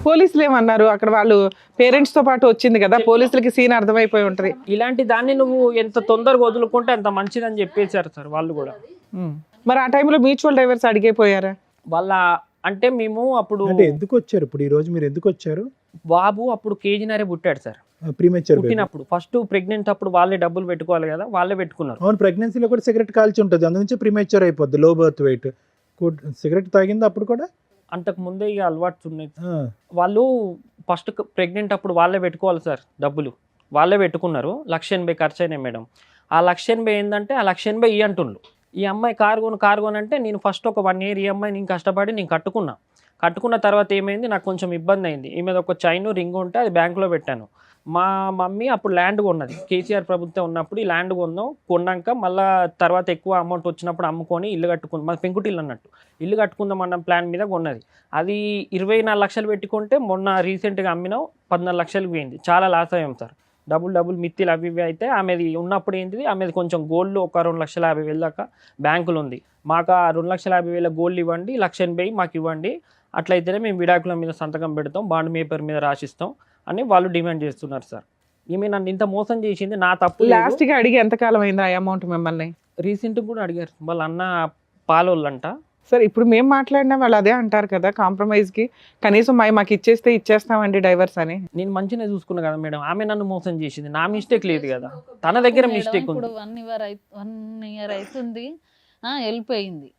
పోలీసులు ఏమన్నారు? అక్కడ వాళ్ళు పేరెంట్స్ తో పాటు వచ్చింది కదా, పోలీసులకి సీన్ అర్థమైపోయి ఉంటది. ఇలాంటి దాన్ని నువ్వు ఎంత తొందరగా వదులుకుంటే అంత మంచిదని చెప్పేశారు సార్ వాళ్ళు కూడా. మరి ఆ టైంలో మ్యూచువల్ డైవర్స్ అడిగిపోయారా? వాళ్ళ అంటే మేము అప్పుడు అంటే ఎందుకు వచ్చారు ఇప్పుడు ఈ రోజు? మీరు ఎందుకు వచ్చారు? బాబు అప్పుడు కేజీనరే పుట్టాడు సార్. ప్రీమెచ్యూర్ పుట్టినప్పుడు ఫస్ట్ ప్రెగ్నెంట్ అప్పుడు వాళ్ళే డబ్బులు పెట్టుకోవాలి కదా, వాళ్ళే పెట్టుకున్నారు. అవును, ప్రెగ్నెన్సీలో కూడా సిగరెట్ కాల్చి ఉంటుంది, అందునుంచి ప్రీమెచ్యూర్ అయిపోద్ది, లో బర్త్ వెయిట్. సిగరెట్ తాగింది అప్పుడు కూడా? అంతకు ముందే ఇక అలవాటు ఉన్నాయి. వాళ్ళు ఫస్ట్ ప్రెగ్నెంట్ అప్పుడు వాళ్ళే పెట్టుకోవాలి సార్, డబ్బులు వాళ్ళే పెట్టుకున్నారు. 1,80,000 ఖర్చు అయినాయి మేడం. ఆ 1,80,000 ఏంటంటే ఆ 1,80,000 ఈ అంటుండ్రు. ఈ అమ్మాయి కారు అంటే నేను ఫస్ట్ ఒక 1 year ఈ అమ్మాయి నేను కష్టపడి నేను కట్టుకున్న తర్వాత ఏమైంది, నాకు కొంచెం ఇబ్బంది అయింది. ఈ మీద ఒక చైన్ రింగ్ ఉంటే అది బ్యాంకులో పెట్టాను. మా మమ్మీ అప్పుడు ల్యాండ్ కొన్నది, కేసీఆర్ ప్రభుత్వం ఉన్నప్పుడు ఈ ల్యాండ్ కొన్నాక మళ్ళీ తర్వాత ఎక్కువ అమౌంట్ వచ్చినప్పుడు అమ్ముకొని ఇల్లు కట్టుకుంది. మా పెంకుటిల్లు అన్నట్టు ఇల్లు కట్టుకుందాం అన్న ప్లాన్ మీద కొన్నది. అది 24 లక్షలు పెట్టుకుంటే మొన్న రీసెంట్గా అమ్మినాం 14 లక్షలకు పోయింది. చాలా లాస్ అయ్యాం సార్. డబుల్ మిత్తిలు అవి ఇవి అయితే ఆమెది ఉన్నప్పుడు ఏంటిది, ఆమెది కొంచెం గోల్డ్ ఒక 2,50,000 దాకా బ్యాంకులు ఉంది. మాకు ఆ 2,50,000 గోల్డ్ ఇవ్వండి, 1,80,000 మాకు ఇవ్వండి, అట్లయితేనే మేము విడాకుల మీద సంతకం పెడతాం, బాండ్ పేపర్ మీద రాసిస్తాం అని వాళ్ళు డిమాండ్ చేస్తున్నారు సార్. ఈమె నన్ను ఇంత మోసం చేసింది, నా తప్పు. లాస్ట్ గా అడిగి ఎంతకాలం అయింది ఆ అమౌంట్ మిమ్మల్ని? రీసెంట్ కూడా అడిగారు వాళ్ళ అన్న పాలోళ్ళంట. సరే ఇప్పుడు మేము మాట్లాడినా వాళ్ళు అదే అంటారు కదా, కాంప్రమైజ్ కి కనీసం మాకు ఇచ్చేస్తామండి డైవర్స్ అని. నేను మంచిగా చూసుకున్నా కదా మేడం, ఆమె నన్ను మోసం చేసింది, నా మిస్టేక్ లేదు కదా, తన దగ్గర మిస్టేక్ ఉంది. ఇప్పుడు 1 year అవుతుంది, వెళ్ళిపోయింది.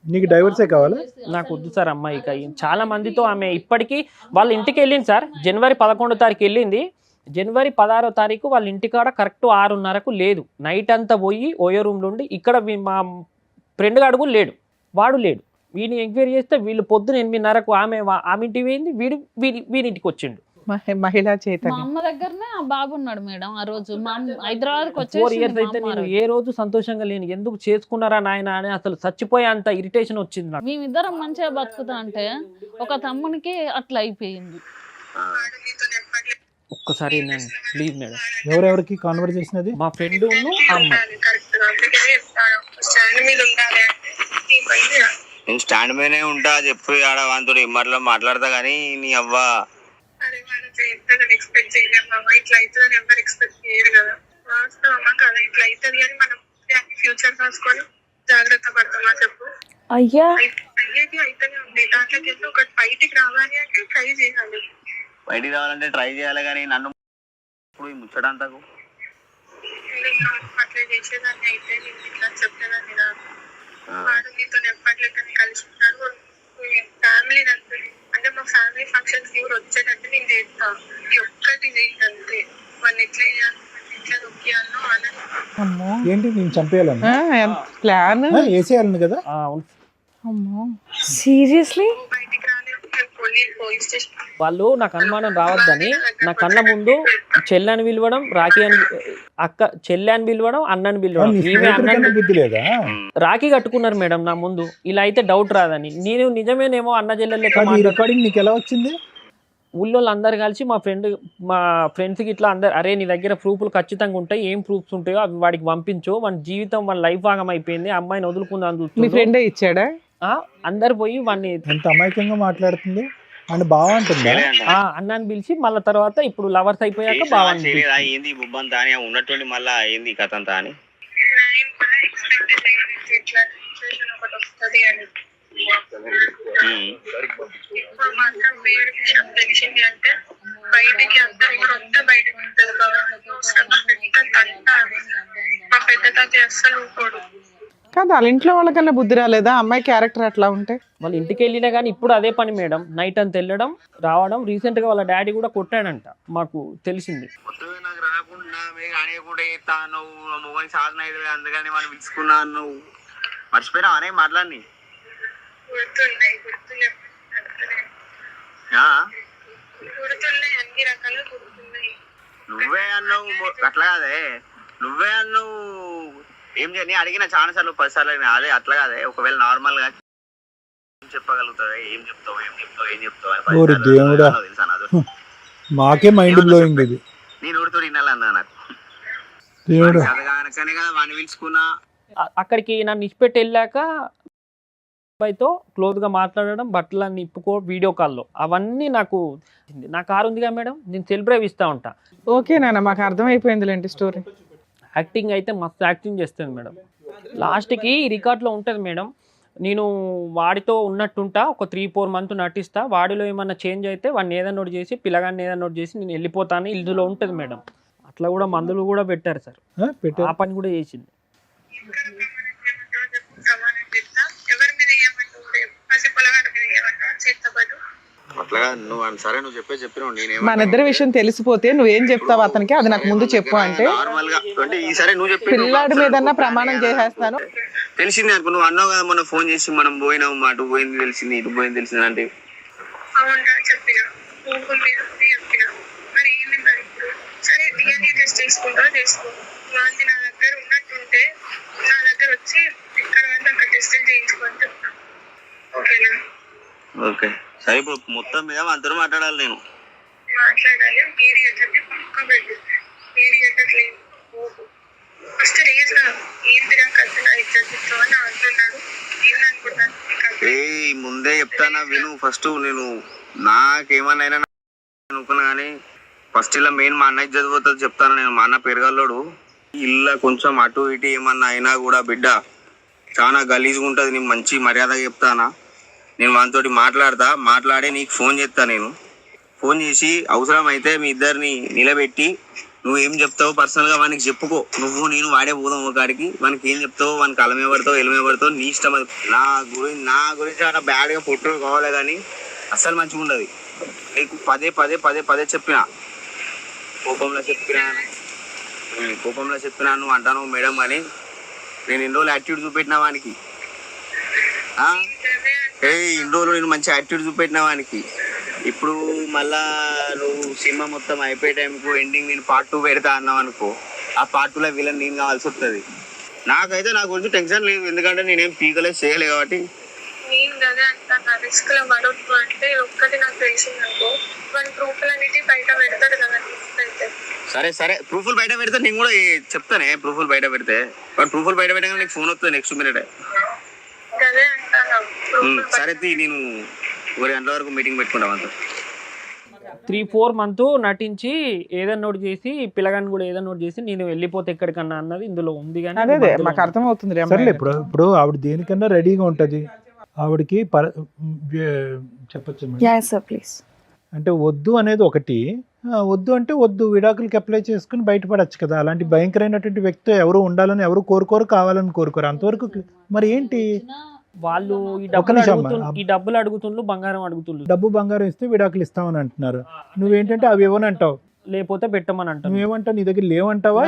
నీకు డైవర్సే కావాలా? నాకు వద్దు సార్ అమ్మాయి. ఇక చాలా మందితో ఆమె ఇప్పటికీ వాళ్ళ ఇంటికి వెళ్ళింది సార్. జనవరి 11వ తారీఖు వెళ్ళింది, జనవరి 16వ తారీఖు వాళ్ళ ఇంటికాడ కరెక్ట్ 6:30కు లేదు. నైట్ అంతా పోయి ఓయో రూమ్లో ఉండి, ఇక్కడ మా ఫ్రెండ్ గాడు కూడా లేడు, వాడు లేడు. వీడిని ఎంక్వైరీ చేస్తే వీళ్ళు పొద్దున 8:30కు ఆమె ఇంటికి పోయింది, వీడింటికి వచ్చిండు. మహిళా మా చైతన్యం. అమ్మ దగ్గరనే ఆ బాబు ఉన్నాడు మేడం. ఆ రోజు మా హైదరాబాద్కి 4 years వచ్చేసి అయితే నేను ఏ రోజు సంతోషంగా లేను. ఎందుకు చేసుకున్నారా నాయన అని అసలు చచ్చిపోయే అంత ఇరిటేషన్ వచ్చింది నాకు. మేమిద్దరం మంచిగా బతుకుతా అంటే ఒక తమ్మునికి అట్లా అయిపోయింది. ఒక్కసారి నేను ప్లీజ్ మేడం. ఎవరెవరికి కాన్వర్జేషన్ అది? మా ఫ్రెండ్ అమ్మాయి. నేను స్టాండ్ మీదనే ఉంటా, చెప్పు ఆడ వాంతుడు మరలో మాట్లాడతా కానీ నీ అవ్వ ఎక్స్పెక్ట్ చేయలేము. ఇట్లా అవుతుందని ఎవరు ఎక్స్పెక్ట్ చేయరు కదా. వాస్తవమా కదా, ఇట్లా అవుతుంది అని మనం ఫ్యూచర్ రాసుకొని జాగ్రత్త పడతామా చెప్పు. అయ్యా అయ్యేది అయితేనే ఉంది. దాంట్లోకి వెళ్ళి ఒకటి బయటికి రావాలి అంటే ట్రై చేయాలి. బయటికి రావాలంటే ట్రై చేయాలి కానీ నన్ను ఇప్పుడు ముచ్చడంతకు అట్లా చేసేదాన్ని అయితే నేను ఇట్లా చెప్పేదాన్ని కాదు. వాడు నీతో ఎప్పట్లేకని కలిసి ఉన్నాడు. ఫ్యామిలీ అంటే మా ఫ్యామిలీ ఫంక్షన్స్ ఎవరు వచ్చేటట్టు నేను చేస్తా. ఈ ఒక్కటి చేయంతే. మన ఎట్లా ఎట్లా నొక్కియాలో అని. ఏంటి నేను చంపేయాలను ప్లాన్ వేసేయాలను కదా? సీరియస్లీ బయటికి రాలేదు. పోలీస్ స్టేషన్ వాళ్ళు నాకు అనుమానం రావద్దని నా కళ్ళ ముందు చెల్లని పిలవడం, రాఖీ అని చెల్లె అని పిలవడం, అన్నని పిలవడం. ఈమె అన్న బుద్ధి లేదా? రాఖీ కట్టుకున్నారు మేడం నా ముందు. ఇలా అయితే డౌట్ రాదని నేను నిజమేనేమో అన్న చెల్లెలు లెక్క రికార్డింగ్ నీకు ఎలా వచ్చింది? ఊళ్ళో అందరు కలిసి మా ఫ్రెండ్స్కి ఇట్లా అందరు, అరే నీ దగ్గర ప్రూఫ్లు ఖచ్చితంగా ఉంటాయి, ఏం ప్రూఫ్స్ ఉంటాయో అవి వాడికి పంపించు, మన జీవితం మన లైఫ్ భాగం అయిపోయింది, అమ్మాయిని వదులుకుందాం మీ చూస్తుంది. ఫ్రెండే ఇచ్చాడా? అందరు పోయి వాడిని ఎంత అమాయకంగా మాట్లాడుతుంది అని బాగుంటుందా? అన్నాన్ని పిలిచి మళ్ళీ తర్వాత ఇప్పుడు లవర్స్ అయిపోయాక బాగుంది. ఏంది బుబ్బంతా అని ఉన్నట్టుండి మళ్ళా ఏంది కథ అంతా అని ఎక్స్పెక్ట్ చేయలేదు. ఇట్లా సిచ్యువేషన్ ఒకటి వస్తుంది అని. ఇప్పుడు మాత్రం వేరే విషయం తెలిసింది అంటే బయటికి అందరు కూడా వస్తే బయటకు ఉంటుంది పెద్ద తంట. మా పెద్ద తాత అస్సలు ఊరుకోడు. కాదు వాళ్ళ ఇంట్లో వాళ్ళకన్నా బుద్ధి రాలేదా అమ్మాయి క్యారెక్టర్ అట్లా ఉంటే? వాళ్ళ ఇంటికి వెళ్ళినా కానీ ఇప్పుడు అదే పని మేడం, నైట్ అంతా వెళ్ళడం రావడం. రీసెంట్గా వాళ్ళ డాడీ కూడా కొట్టాడంట, మాకు తెలిసింది. నాకు రాకుండా అనేకుండా చేస్తాను మొగని సాధన అయితే అందుకని మనం పిలుచుకున్నాను. నువ్వు మర్చిపోయినా అనే మాట్లాడి గుర్తున్నాయి అన్ని రకాలు గుర్తున్నాయి. నువ్వే అన్నావు అట్లా కాదే, నువ్వే అన్నావు. ఏం చేయ అడిగిన చాలా సార్లు 10 సార్లు అడిగిన. అదే అట్లా కాదే, ఒకవేళ నార్మల్ గా చెప్పగలుగుతావు, ఏం చెప్తావు తెలుసా నాకు. మాకే మైండ్ బ్లోయింగ్ ఇది. నేను ఊరితో వినాలన్నా నాకు కనుకనే కదా వాడిని పిలుచుకున్నా. అక్కడికి నన్ను ఇచ్చిపెట్టి వెళ్ళాక అబ్బాయితో క్లోజ్గా మాట్లాడడం, బట్టలన్నీ ఇప్పుకో వీడియో కాల్లో, అవన్నీ నా కారు ఉందిగా మేడం, నేను సెల్ఫ్ డ్రైవ్ ఇస్తూ ఉంటా. ఓకే నాన్న, మాకు అర్థమైపోయిందిలేంటి స్టోరీ. యాక్టింగ్ అయితే మస్తు యాక్టింగ్ చేస్తుంది మేడం. లాస్ట్కి రికార్డులో ఉంటుంది మేడం, నేను వాడితో ఉన్నట్టుంటా, ఒక 3-4 months నటిస్తా, వాడిలో ఏమన్నా చేంజ్ అయితే వాడిని ఏదైనా నోట్ చేసి పిల్లగాన్ని ఏదైనా నోట్ చేసి నేను వెళ్ళిపోతాను, ఇందులో ఉంటుంది మేడం. అట్లా కూడా మందులు కూడా పెట్టారు సార్, ఆ పని కూడా చేసింది. ఎవరి మీద ఏమంటారు? పసిపొలగాడి మీద ఏమంటారు? చేతబడు అట్లా నువ్వు సరే నువ్వు చెప్పినావు. నేను మన ఇద్దరి విషయం తెలిసిపోతే నువ్వేం చెప్తావు అతనికి, అది నాకు ముందు చెప్పు అంటే నార్మల్ గా ఈసారి నువ్వు చెప్పి పిల్లాడి మీద ప్రమాణం చేసేస్తాను. తెలిసింది అనుకో, నువ్వు అన్నావు కదా మొన్న ఫోన్ చేసి మనం పోయినావు, అటు పోయింది తెలిసింది, ఇటు పోయింది తెలిసింది అంటే అవునా చెప్పిన ఊహు మీద చెప్పిన. మరి ఏంది మరి ఇప్పుడు సరే ఇప్పుడు మొత్తం మీద అందరూ మాట్లాడాలి నేను. మాట్లాడాలి. మీడియేటర్ పక్క పెట్టు. మీడియేటర్ లేదు. ఫస్ట్ రీజన్ ఏంటిరా కలిసి నా ఇద్దరు అని అంటున్నాడు. ఏమనుకుంటున్నాను ముందే చెప్తానా విను. ఫస్ట్ నేను నాకేమన్నా అనుకున్నా కానీ ఫస్ట్ ఇలా మెయిన్ మా అన్నయ్య చదిపోతుంది చెప్తాను నేను. మా అన్న పెరగల్లోడు. ఇల్లు కొంచెం అటు ఇటు ఏమన్నా అయినా కూడా బిడ్డ చాలా గలీజ్గా ఉంటుంది. నేను మంచి మర్యాదగా చెప్తానా. నేను వానితోటి మాట్లాడి నీకు ఫోన్ చేస్తా. నేను ఫోన్ చేసి అవసరం అయితే మీ ఇద్దరిని నిలబెట్టి నువ్వు ఏం చెప్తావు పర్సనల్గా వానికి చెప్పుకో. నువ్వు నేను వాడే పోదాం ఒకడికి. వానికి ఏం చెప్తావు, వానికి అలమే పడతావు ఎలమే పడతావు నీ ఇష్టం. అది నా గురించి చాలా బ్యాడ్గా ఫోటోలు కావాలి కానీ అస్సలు మంచిగా ఉండదు. నీకు పదే చెప్పిన కోపంలో చెప్పినా నువ్వు అంటాను మేడం అని. నేను ఇన్ని రోజులు యాటిట్యూడ్ చూపెట్టిన వానికి. ఇన్ని రోజులు నేను మంచి యాటిట్యూడ్ చూపెట్టిన వానికి. ఇప్పుడు మళ్ళా నువ్వు సినిమా మొత్తం అయిపోయే టైంకు ఎండింగ్ నేను పార్ట్ 2 పెడతా అన్నావు అనుకో, ఆ పార్ట్ 2లో విలన్ నేను కావాల్సి వస్తుంది. నాకైతే నా గురించి టెన్షన్ లేదు, ఎందుకంటే నేనేం పీకలే చేయలేదు కాబట్టి. నేను అదే అంటాను, రిస్క్ లో పడొద్దు అంటే ఒక్కటి నాకు తెలిసింది అనుకో, వాడి ప్రూఫ్లు అన్నిటి బయట పెడతాడు కదా. సరే ప్రూఫ్లు బయట పెడితే నేను కూడా చెప్తానే. ప్రూఫ్లు బయట పెడితే నీకు ఫోన్ వస్తుంది నెక్స్ట్ మినిట్. అదే అంటాను. సరే నేను 1 గంటల వరకు మీటింగ్ పెట్టుకుంటాం అంత. 3-4 మంత్ నటించి ఏదన్నా నోట్ చేసి పిల్లగాని కూడా ఏదన్నా నోట్ చేసి నేను వెళ్ళిపోతే ఎక్కడికన్నా అన్నది ఇందులో ఉంది. కానీ అదే మాకు అర్థమవుతుంది. సరేలే, ఇప్పుడు ఆవిడ దేనికన్నా రెడీగా ఉంటుంది. ఆవిడకి చెప్పచ్చు ప్లీజ్. అంటే వద్దు అనేది ఒకటి, వద్దు అంటే వద్దు, విడాకులకి అప్లై చేసుకుని బయటపడచ్చు కదా. అలాంటి భయంకరమైనటువంటి వ్యక్తి ఎవరు ఉండాలని ఎవరు కోరుకోరు, కావాలని కోరుకోరు. అంతవరకు మరి ఏంటి వాళ్ళు ఈ డబ్బులు అడుగుతుండ్రు, బంగారం అడుగుతుండ్రు. డబ్బు బంగారం ఇస్తే విడాకులు ఇస్తామని అంటున్నారు. నువ్వేంటంటే అవి ఇవ్వనంటావు, లేకపోతే పెట్టమని అంటావు. నువ్వేమంటావు, నీ దగ్గర లేవంటావా?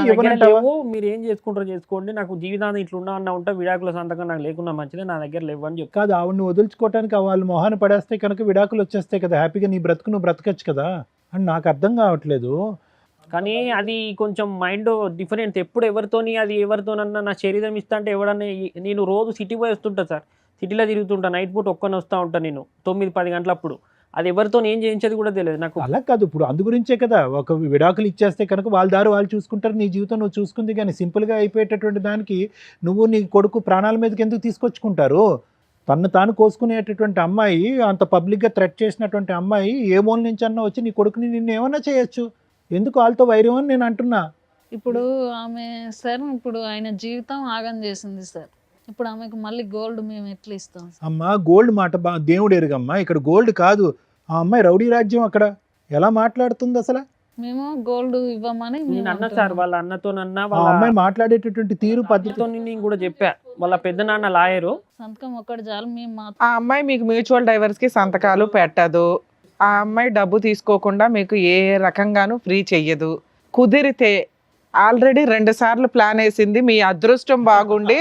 మీరు ఏం చేసుకుంటారో చేసుకోండి, నాకు జీవితాన్ని ఇట్లా ఉన్నా ఉంటా, విడాకుల సంతకం నాకు లేకున్నా మంచిదే, నా దగ్గర లేవని చెప్పి. కాదు, ఆవిడని వదులుచుకోవటానికి వాళ్ళు మొహాన్ని పడేస్తే కనుక విడాకులు వచ్చేస్తాయి కదా, హ్యాపీగా నీ బ్రతుకు నువ్వు బ్రతకచ్చు కదా అని నాకు అర్థం కావట్లేదు. కానీ అది కొంచెం మైండ్ డిఫరెంట్. ఎప్పుడు ఎవరితోనన్నా నా శరీరం ఇస్తా అంటే ఎవడన్నా. నేను రోజు సిటీ పోయి వస్తుంటా సార్, సిటీలో తిరుగుతుంటా, నైట్ పూట ఒక్కని వస్తూ ఉంటాను నేను 9-10 గంటలప్పుడు. అది ఎవరితో ఏం చేయించేది కూడా తెలియదు నాకు. అలా కాదు, ఇప్పుడు అందు గురించే కదా ఒక విడాకులు ఇచ్చేస్తే కనుక వాళ్ళ దారి వాళ్ళు చూసుకుంటారు, నీ జీవితం నువ్వు చూసుకుంది. కానీ సింపుల్గా అయిపోయేటటువంటి దానికి నువ్వు నీ కొడుకు ప్రాణాల మీదకి ఎందుకు తీసుకొచ్చుకుంటారు? తను తాను కోసుకునేటటువంటి అమ్మాయి, అంత పబ్లిక్గా థ్రెట్ చేసినటువంటి అమ్మాయి ఏ మూల నుంచి అన్నా వచ్చి నీ కొడుకుని నిన్ను ఏమన్నా చేయొచ్చు. ఎందుకు వాళ్ళతో వైరం అని నేను అంటున్నా. ఇప్పుడు ఆమె సార్, ఇప్పుడు ఆయన జీవితం ఆగం చేసింది సార్. ఇప్పుడు ఆమెకు మళ్ళీ గోల్డ్ మేము ఎట్లా ఇస్తాం? అమ్మా, గోల్డ్ మాట దేవుడు ఎరుగమ్మా, ఇక్కడ గోల్డ్ కాదు. ఆ అమ్మాయి రౌడీ రాజ్యం, అక్కడ ఎలా మాట్లాడుతుంది అసలు? మేము గోల్డ్ ఇవ్వమని నేను అన్నా సార్, వాళ్ళ అన్నతోనన్నా ఆ అమ్మాయి మాట్లాడేటటువంటి తీరు పద్ధతితో నేను కూడా చెప్పా. వాళ్ళ పెద్ద నాన్న లాయరు, సంతకం ఒక్కటి చాలు. మేము ఆ అమ్మాయి మీకు మ్యూచువల్ డైవర్స్ కి సంతకాలు పెట్టదు. ఆ అమ్మాయి డబ్బు తీసుకోకుండా మీకు ఏ రకంగానూ ఫ్రీ చెయ్యదు. కుదిరితే ఆల్రెడీ 2 సార్లు ప్లాన్ వేసింది. మీ అదృష్టం బాగుండి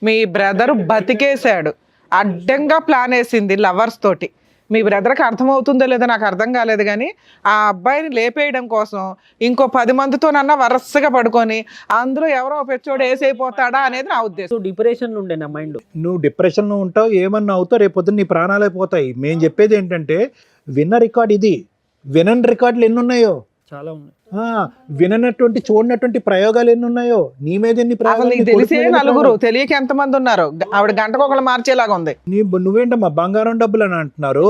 మీ బ్రదర్ బతికేశాడు. అడ్డంగా ప్లాన్ వేసింది లవర్స్ తోటి. మీ బ్రదర్కి అర్థమవుతుందో లేదో నాకు అర్థం కాలేదు, కానీ ఆ అబ్బాయిని లేపేయడం కోసం ఇంకో 10 మందితోనన్నా వరుసగా పడుకొని అందులో ఎవరో పెచ్చోడు వేసైపోతాడా అనేది నా ఉద్దేశం. డిప్రెషన్లో ఉండే నా మైండ్. నువ్వు డిప్రెషన్లో ఉంటావు, ఏమన్నా అవుతావు, రేపు పొద్దున్న నీ ప్రాణాలే పోతాయి. మేము చెప్పేది ఏంటంటే విన్న రికార్డ్ ఇది. వినని రికార్డులు ఎన్ని ఉన్నాయో చాలా ఉన్నాయి. విననటువంటి చూడనటువంటి ప్రయోగాలు ఎన్ని ఉన్నాయో, నీ మీద ఎన్ని ప్రయోగాలు. తెలిసే నలుగురు, తెలియక ఎంతమంది ఉన్నారు. ఆవిడ గంటకు ఒకళ్ళు మార్చేలాగా ఉంది. నువ్వేంటమ్మా బంగారం డబ్బులు అని అంటున్నారు?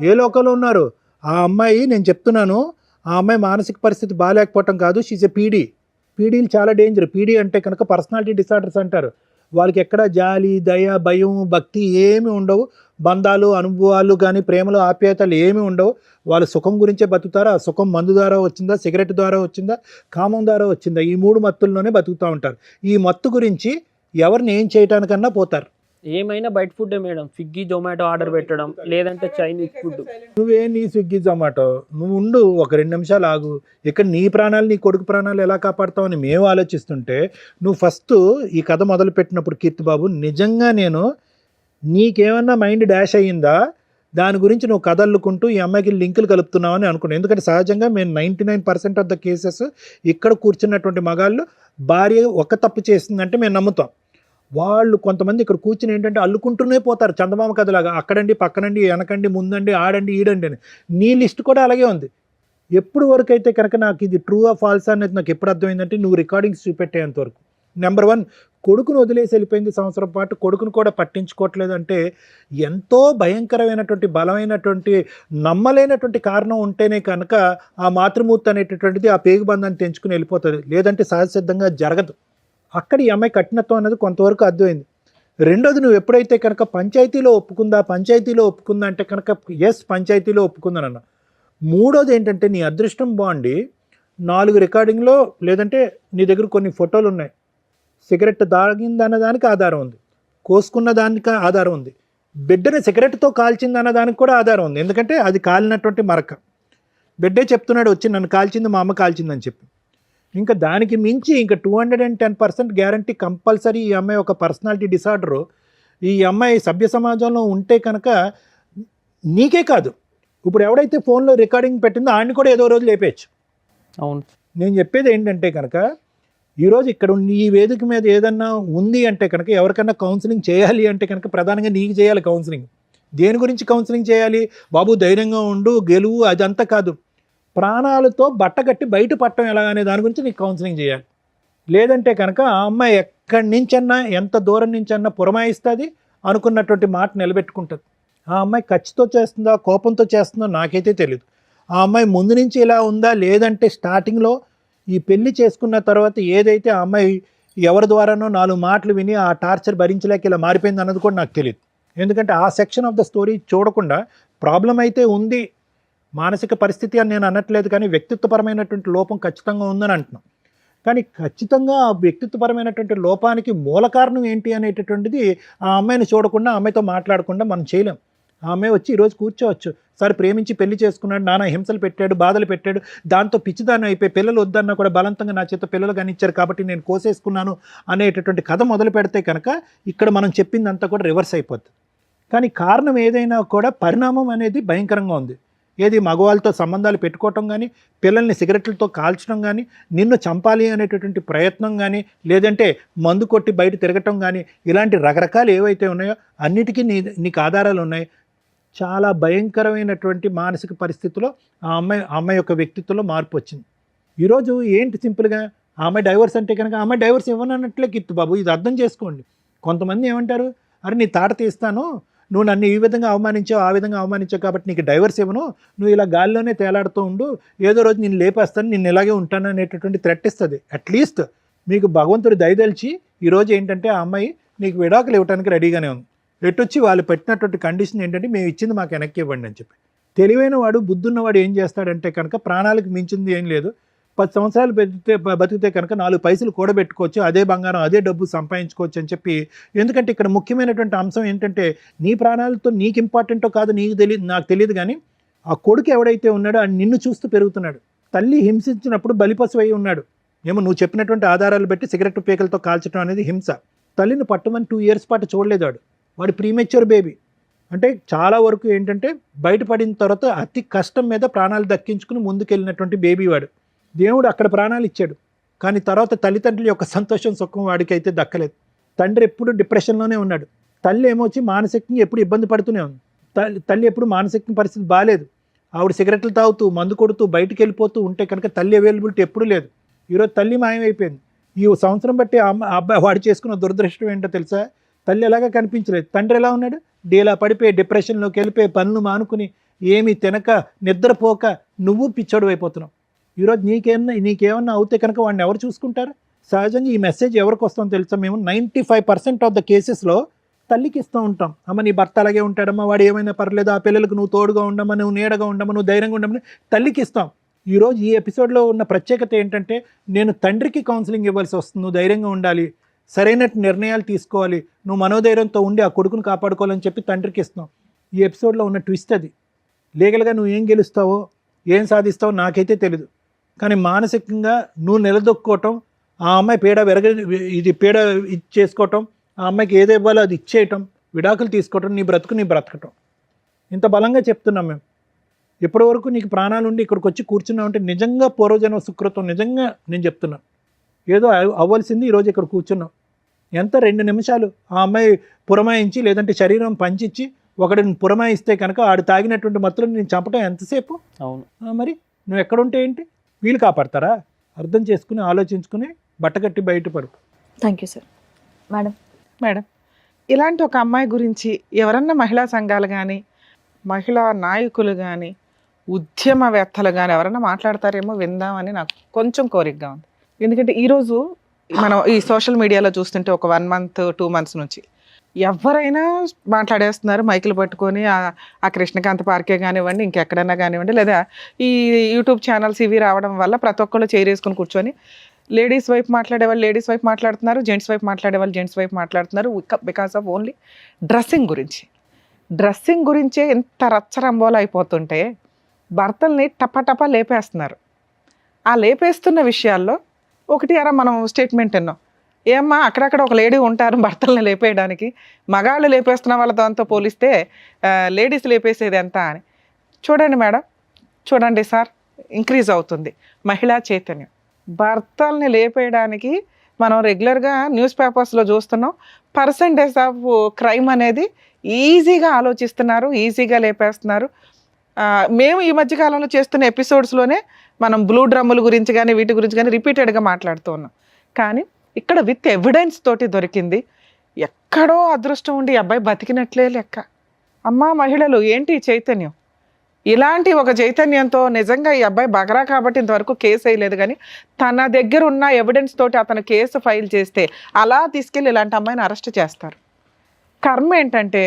ఏ లోకంలో ఉన్నారు? ఆ అమ్మాయి, నేను చెప్తున్నాను, ఆ అమ్మాయి మానసిక పరిస్థితి బాగాలేకపోవటం కాదు, షీజ్ ఎ పీడీ. పీడీలు చాలా డేంజర్. పీడీ అంటే కనుక పర్సనాలిటీ డిసార్డర్స్ అంటారు. వాళ్ళకి ఎక్కడ జాలి, దయ, భయం, భక్తి ఏమి ఉండవు. బంధాలు, అనుభవాలు కానీ ప్రేమలు, ఆప్యాయతలు ఏమీ ఉండవు. వాళ్ళు సుఖం గురించే బతుకుతారు. ఆ సుఖం మందు ద్వారా వచ్చిందా, సిగరెట్ ద్వారా వచ్చిందా, కామం ద్వారా వచ్చిందా, ఈ 3 మత్తుల్లోనే బతుకుతూ ఉంటారు. ఈ మత్తు గురించి ఎవరిని ఏం చేయటానికన్నా పోతారు. ఏమైనా బయట food madam, Swiggy Zomato order పెట్టడం, లేదంటే చైనీస్ ఫుడ్. నువ్వే నీ స్విగ్గీ జొమాటో, నువ్వు ఉండు, ఒక 2 నిమిషాలు ఆగు. ఇక్కడ నీ ప్రాణాలు, నీ కొడుకు ప్రాణాలు ఎలా కాపాడుతావని మేము ఆలోచిస్తుంటే, నువ్వు ఫస్ట్ ఈ కథ మొదలుపెట్టినప్పుడు కీర్తిబాబు, నిజంగా నేను నీకేమన్నా మైండ్ డాష్ అయ్యిందా, దాని గురించి నువ్వు కథల్లుకుంటూ ఈ అమ్మాయికి లింకులు కలుపుతున్నావని అనుకున్నాను. ఎందుకంటే సహజంగా మేము 99% ఆఫ్ ద కేసెస్ ఇక్కడ కూర్చున్నటువంటి మగాళ్ళు భార్య ఒక తప్పు చేసిందంటే మేము నమ్ముతాం. వాళ్ళు కొంతమంది ఇక్కడ కూర్చుని ఏంటంటే అల్లుకుంటూనే పోతారు చందమామ కథలాగా, అక్కడండి పక్కనండి వెనకండి ముందండి ఆడండి ఈడండి అని. నీ లిస్ట్ కూడా అలాగే ఉంది. ఎప్పుడు వరకు అయితే కనుక నాకు ఇది ట్రూ ఆ ఫాల్స్ అనేది నాకు ఎప్పుడు అర్థమైందంటే నువ్వు రికార్డింగ్స్ చూపెట్టేంత వరకు. నెంబర్ 1, కొడుకును వదిలేసి వెళ్ళిపోయింది సంవత్సరం పాటు, కొడుకును కూడా పట్టించుకోవట్లేదు అంటే ఎంతో భయంకరమైనటువంటి బలమైనటువంటి నమ్మలేనటువంటి కారణం ఉంటేనే కనుక ఆ మాతృమూర్తి అనేటటువంటిది ఆ పేగుబంధాన్ని తెంచుకుని వెళ్ళిపోతుంది, లేదంటే సహజసిద్ధంగా జరగదు. అక్కడ ఈ అమ్మాయి కఠినత్వం అనేది కొంతవరకు అర్థమైంది. రెండోది, నువ్వు ఎప్పుడైతే కనుక పంచాయతీలో ఒప్పుకుందా అంటే కనుక ఎస్ పంచాయతీలో ఒప్పుకుందానన్న. మూడోది ఏంటంటే నీ అదృష్టం బాగుండి 4 రికార్డింగ్లో లేదంటే నీ దగ్గర కొన్ని ఫోటోలు ఉన్నాయి. సిగరెట్ తాగిందన్న దానికి ఆధారం ఉంది, కోసుకున్న దానికి ఆధారం ఉంది, బిడ్డని సిగరెట్తో కాల్చిందన్న దానికి కూడా ఆధారం ఉంది. ఎందుకంటే అది కాలినటువంటి మరక. బిడ్డే చెప్తున్నాడు వచ్చి నన్ను కాల్చింది మా అమ్మ కాల్చిందని చెప్పి. ఇంకా దానికి మించి ఇంకా 210% గ్యారంటీ కంపల్సరీ ఈ అమ్మాయి ఒక పర్సనాలిటీ డిసార్డరు. ఈ అమ్మాయి సభ్య సమాజంలో ఉంటే కనుక నీకే కాదు, ఇప్పుడు ఎవడైతే ఫోన్లో రికార్డింగ్ పెట్టిందో ఆయన్ని కూడా ఏదో రోజు లేపేయచ్చు. అవును. నేను చెప్పేది ఏంటంటే కనుక ఈరోజు ఇక్కడ ఈ వేదిక మీద ఏదన్నా ఉంది అంటే కనుక ఎవరికన్నా కౌన్సిలింగ్ చేయాలి అంటే కనుక ప్రధానంగా నీకు చేయాలి కౌన్సిలింగ్. దేని గురించి కౌన్సిలింగ్ చేయాలి బాబు? ధైర్యంగా ఉండు, గెలువు, అదంతా కాదు. ప్రాణాలతో బట్టగట్టి బయట పట్టడం ఎలాగనే దాని గురించి నీకు కౌన్సిలింగ్ చేయాలి. లేదంటే కనుక ఆ అమ్మాయి ఎక్కడి నుంచన్నా ఎంత దూరం నుంచన్నా పురమాయిస్తుంది, అనుకున్నటువంటి మాట నిలబెట్టుకుంటుంది. ఆ అమ్మాయి ఖర్చుతో చేస్తుందా కోపంతో చేస్తుందో నాకైతే తెలియదు. ఆ అమ్మాయి ముందు నుంచి ఇలా ఉందా లేదంటే స్టార్టింగ్లో ఈ పెళ్లి చేసుకున్న తర్వాత ఏదైతే ఆ అమ్మాయి ఎవరి ద్వారానో 4 మాటలు విని ఆ టార్చర్ భరించలేక ఇలా మారిపోయింది అన్నది కూడా నాకు తెలియదు. ఎందుకంటే ఆ సెక్షన్ ఆఫ్ ద స్టోరీ చూడకుండా ప్రాబ్లం అయితే ఉంది, మానసిక పరిస్థితి అని నేను అనట్లేదు, కానీ వ్యక్తిత్వపరమైనటువంటి లోపం ఖచ్చితంగా ఉందని అంటున్నాం. కానీ ఖచ్చితంగా ఆ వ్యక్తిత్వపరమైనటువంటి లోపానికి మూల కారణం ఏంటి అనేటటువంటిది ఆ అమ్మాయిని చూడకుండా, ఆ అమ్మాయితో మాట్లాడకుండా మనం చేయలేం. ఆ అమ్మాయి వచ్చి ఈరోజు కూర్చోవచ్చు, సరే ప్రేమించి పెళ్లి చేసుకున్నాడు, నానా హింసలు పెట్టాడు, బాధలు పెట్టాడు, దాంతో పిచ్చిదాన్ని అయిపోయి పిల్లలు వద్దన్నా కూడా బలవంతంగా నా చేత పిల్లలు కానిచ్చారు కాబట్టి నేను కోసేసుకున్నాను అనేటటువంటి కథ మొదలు పెడితే కనుక ఇక్కడ మనం చెప్పిందంతా కూడా రివర్స్ అయిపోతుంది. కానీ కారణం ఏదైనా కూడా పరిణామం అనేది భయంకరంగా ఉంది. ఏది మగవాళ్ళతో సంబంధాలు పెట్టుకోవటం కానీ, పిల్లల్ని సిగరెట్లతో కాల్చడం కానీ, నిన్ను చంపాలి అనేటటువంటి ప్రయత్నం కానీ, లేదంటే మందు కొట్టి బయట తిరగటం కానీ, ఇలాంటి రకరకాలు ఏవైతే ఉన్నాయో అన్నిటికీ నీకు ఆధారాలు ఉన్నాయి. చాలా భయంకరమైనటువంటి మానసిక పరిస్థితిలో ఆ అమ్మాయి యొక్క వ్యక్తిత్వంలో మార్పు వచ్చింది. ఈరోజు ఏంటి సింపుల్గా ఆ అమ్మాయి డైవర్స్ అంటే కనుక ఆ అమ్మాయి డైవర్స్ ఇవ్వనన్నట్లే కిత్తు బాబు, ఇది అర్థం చేసుకోండి. కొంతమంది ఏమంటారు, అరే నీ తాట తీస్తాను, నువ్వు నన్ను ఈ విధంగా అవమానించావు ఆ విధంగా అవమానించావు కాబట్టి నీకు డైవర్స్ ఇవ్వను, నువ్వు ఇలా గాల్లోనే తేలాడుతూ ఉండు, ఏదో రోజు నేను లేపేస్తాను, నేను ఇలాగే ఉంటాను అనేటటువంటి థ్రెట్ ఇస్తుంది. అట్లీస్ట్ మీకు భగవంతుడు దయదలిచి ఈరోజు ఏంటంటే ఆ అమ్మాయి నీకు విడాకులు ఇవ్వడానికి రెడీగానే ఉంది. ఎట్టొచ్చి వాళ్ళు పెట్టినటువంటి కండిషన్ ఏంటంటే మేము ఇచ్చింది మాకు వెనక్కి ఇవ్వండి అని చెప్పి. తెలివైన వాడు బుద్ధున్నవాడు ఏం చేస్తాడంటే కనుక ప్రాణాలకు మించింది ఏం లేదు, 10 సంవత్సరాలు బతికితే కనుక 4 పైసలు కూడబెట్టుకోవచ్చు, అదే బంగారం అదే డబ్బు సంపాదించుకోవచ్చు అని చెప్పి. ఎందుకంటే ఇక్కడ ముఖ్యమైనటువంటి అంశం ఏంటంటే నీ ప్రాణాలతో నీకు ఇంపార్టెంటో కాదు నీకు తెలియదు, నాకు తెలియదు, కానీ ఆ కొడుకు ఎవడైతే ఉన్నాడో ఆయన నిన్ను చూస్తూ పెరుగుతున్నాడు. తల్లి హింసించినప్పుడు బలిపశువు అయి ఉన్నాడు. ఏమో నువ్వు చెప్పినటువంటి ఆధారాలు బట్టి సిగరెట్ పీకలతో కాల్చడం అనేది హింస. తల్లిని పట్టమని 2 years పాటు చూడలేదు వాడు ప్రీమెచ్యూర్ బేబీ. అంటే చాలా వరకు ఏంటంటే బయటపడిన తర్వాత అతి కష్టం మీద ప్రాణాలు దక్కించుకుని ముందుకెళ్ళినటువంటి బేబీ వాడు. దేవుడు అక్కడ ప్రాణాలు ఇచ్చాడు, కానీ తర్వాత తల్లిదండ్రుల యొక్క సంతోషం సుఖం వాడికి అయితే దక్కలేదు. తండ్రి ఎప్పుడు డిప్రెషన్లోనే ఉన్నాడు, తల్లి ఏమొచ్చి మానసికంగా ఎప్పుడు ఇబ్బంది పడుతూనే ఉంది. తల్లి ఎప్పుడు మానసిక పరిస్థితి బాగాలేదు, ఆవిడ సిగరెట్లు తాగుతూ మందు కొడుతూ బయటికి వెళ్ళిపోతూ ఉంటే కనుక తల్లి అవైలబిలిటీ ఎప్పుడు లేదు. ఈరోజు తల్లి మాయమైపోయింది. ఈ సంవత్సరం బట్టి అబ్బాయి వాడు చేసుకున్న దురదృష్టం ఏంటో తెలుసా, తల్లి ఎలాగా కనిపించలేదు, తండ్రి ఎలా ఉన్నాడు, డీలా పడిపోయి డిప్రెషన్లోకి వెళ్ళిపోయి పనులు మానుకుని ఏమీ తినక నిద్రపోక నువ్వు పిచ్చోడు అయిపోతున్నావు. ఈరోజు నీకేమన్నా అవుతే కనుక వాడిని ఎవరు చూసుకుంటారు? సహజంగా ఈ మెసేజ్ ఎవరికి వస్తుందో తెలుసా, మేము 95% ఆఫ్ ద కేసెస్లో తల్లికి ఇస్తూ ఉంటాం. అమ్మ నీ భర్త అలాగే ఉంటాడమ్మా, వాడు ఏమైనా పర్లేదు, ఆ పిల్లలకు నువ్వు తోడుగా ఉండమ్మా, నువ్వు నీడగా ఉండమ్మా, నువ్వు ధైర్యంగా ఉండమని తల్లికి ఇస్తాం. ఈరోజు ఈ ఎపిసోడ్లో ఉన్న ప్రత్యేకత ఏంటంటే నేను తండ్రికి కౌన్సిలింగ్ ఇవ్వాల్సి వస్తుంది. నువ్వు ధైర్యంగా ఉండాలి, సరైన నిర్ణయాలు తీసుకోవాలి, నువ్వు మనోధైర్యంతో ఉండి ఆ కొడుకును కాపాడుకోవాలని చెప్పి తండ్రికి ఇస్తాం. ఈ ఎపిసోడ్లో ఉన్న ట్విస్ట్ అది. లీగల్గా నువ్వు ఏం గెలుస్తావో ఏం సాధిస్తావో నాకైతే తెలీదు, కానీ మానసికంగా నువ్వు నిలదొక్కుకోవటం, ఆ అమ్మాయి పీడ ఇచ్చేసుకోవటం, ఆ అమ్మాయికి ఏది ఇవ్వాలో అది ఇచ్చేయటం, విడాకులు తీసుకోవటం, నీ బ్రతకటం. ఇంత బలంగా చెప్తున్నాం మేము. ఇప్పటి వరకు నీకు ప్రాణాలుండి ఇక్కడికి వచ్చి కూర్చున్నావు అంటే నిజంగా పూర్వజన్మ సుకృతం. నిజంగా నేను చెప్తున్నా, ఏదో అవ్వాల్సింది ఈరోజు ఇక్కడ కూర్చున్నావు. ఎంత 2 నిమిషాలు ఆ అమ్మాయి పురమాయించి లేదంటే శరీరం పంచిచ్చి ఒకడిని పురమాయిస్తే కనుక ఆడు తాగినటువంటి మత్తులో నేను చంపటం ఎంతసేపు? అవును. మరి నువ్వు ఎక్కడుంటే ఏంటి? వీళ్ళు కాపాడతారా? అర్థం చేసుకుని ఆలోచించుకుని బట్టకట్టి బయటపడు. Thank you sir. మేడం, ఇలాంటి ఒక అమ్మాయి గురించి ఎవరన్నా మహిళా సంఘాలు కానీ మహిళా నాయకులు కానీ ఉద్యమవేత్తలు కానీ ఎవరన్నా మాట్లాడతారేమో విందామని నాకు కొంచెం కోరికగా ఉంది. ఎందుకంటే ఈరోజు మనం ఈ సోషల్ మీడియాలో చూస్తుంటే ఒక 1 month 2 months నుంచి ఎవరైనా మాట్లాడేస్తున్నారు మైకులు పట్టుకొని. ఆ కృష్ణకాంత్ పార్కే కానివ్వండి, ఇంకెక్కడైనా కానివ్వండి, లేదా ఈ యూట్యూబ్ ఛానల్స్ ఇవి రావడం వల్ల ప్రతి ఒక్కళ్ళు చేరేసుకుని కూర్చొని లేడీస్ వైపు మాట్లాడేవాళ్ళు లేడీస్ వైపు మాట్లాడుతున్నారు, జెంట్స్ వైపు మాట్లాడేవాళ్ళు జెంట్స్ వైపు మాట్లాడుతున్నారు. బికాస్ ఆఫ్ ఓన్లీ డ్రెస్సింగ్ గురించే ఎంత రచ్చరంబోలు అయిపోతుంటే భర్తల్ని టపటపా లేపేస్తున్నారు. ఆ లేపేస్తున్న విషయాల్లో ఒకటి అరా మనం స్టేట్మెంట్ విన్నాం, ఏమ్మా అక్కడక్కడ ఒక లేడీ ఉంటారు భర్తల్ని లేపేయడానికి, మగాళ్ళు లేపేస్తున్న వాళ్ళ దాంతో పోలిస్తే లేడీస్ లేపేసేది ఎంత అని. చూడండి మేడం, చూడండి సార్, ఇంక్రీజ్ అవుతుంది మహిళా చైతన్యం. భర్తల్ని లేపేయడానికి మనం రెగ్యులర్గా న్యూస్ పేపర్స్లో చూస్తున్నాం. పర్సంటేజ్ ఆఫ్ క్రైమ్ అనేది ఈజీగా ఆలోచిస్తున్నారు, ఈజీగా లేపేస్తున్నారు. మేము ఈ మధ్యకాలంలో చేస్తున్న ఎపిసోడ్స్లోనే మనం బ్లూ డ్రమ్ముల గురించి కానీ వీటి గురించి కానీ రిపీటెడ్గా మాట్లాడుతూ ఉన్నాం. కానీ ఇక్కడ విత్ ఎవిడెన్స్ తోటి దొరికింది. ఎక్కడో అదృష్టం ఉండి ఈ అబ్బాయి బతికినట్లే లెక్క. అమ్మా మహిళలు ఏంటి చైతన్యం? ఇలాంటి ఒక చైతన్యంతో నిజంగా ఈ అబ్బాయి బగరా కాబట్టి ఇంతవరకు కేసు వేయలేదు, కానీ తన దగ్గర ఉన్న ఎవిడెన్స్ తోటి అతను కేసు ఫైల్ చేస్తే అలా తీసుకెళ్ళి ఇలాంటి అమ్మాయిని అరెస్ట్ చేస్తారు. కర్మ ఏంటంటే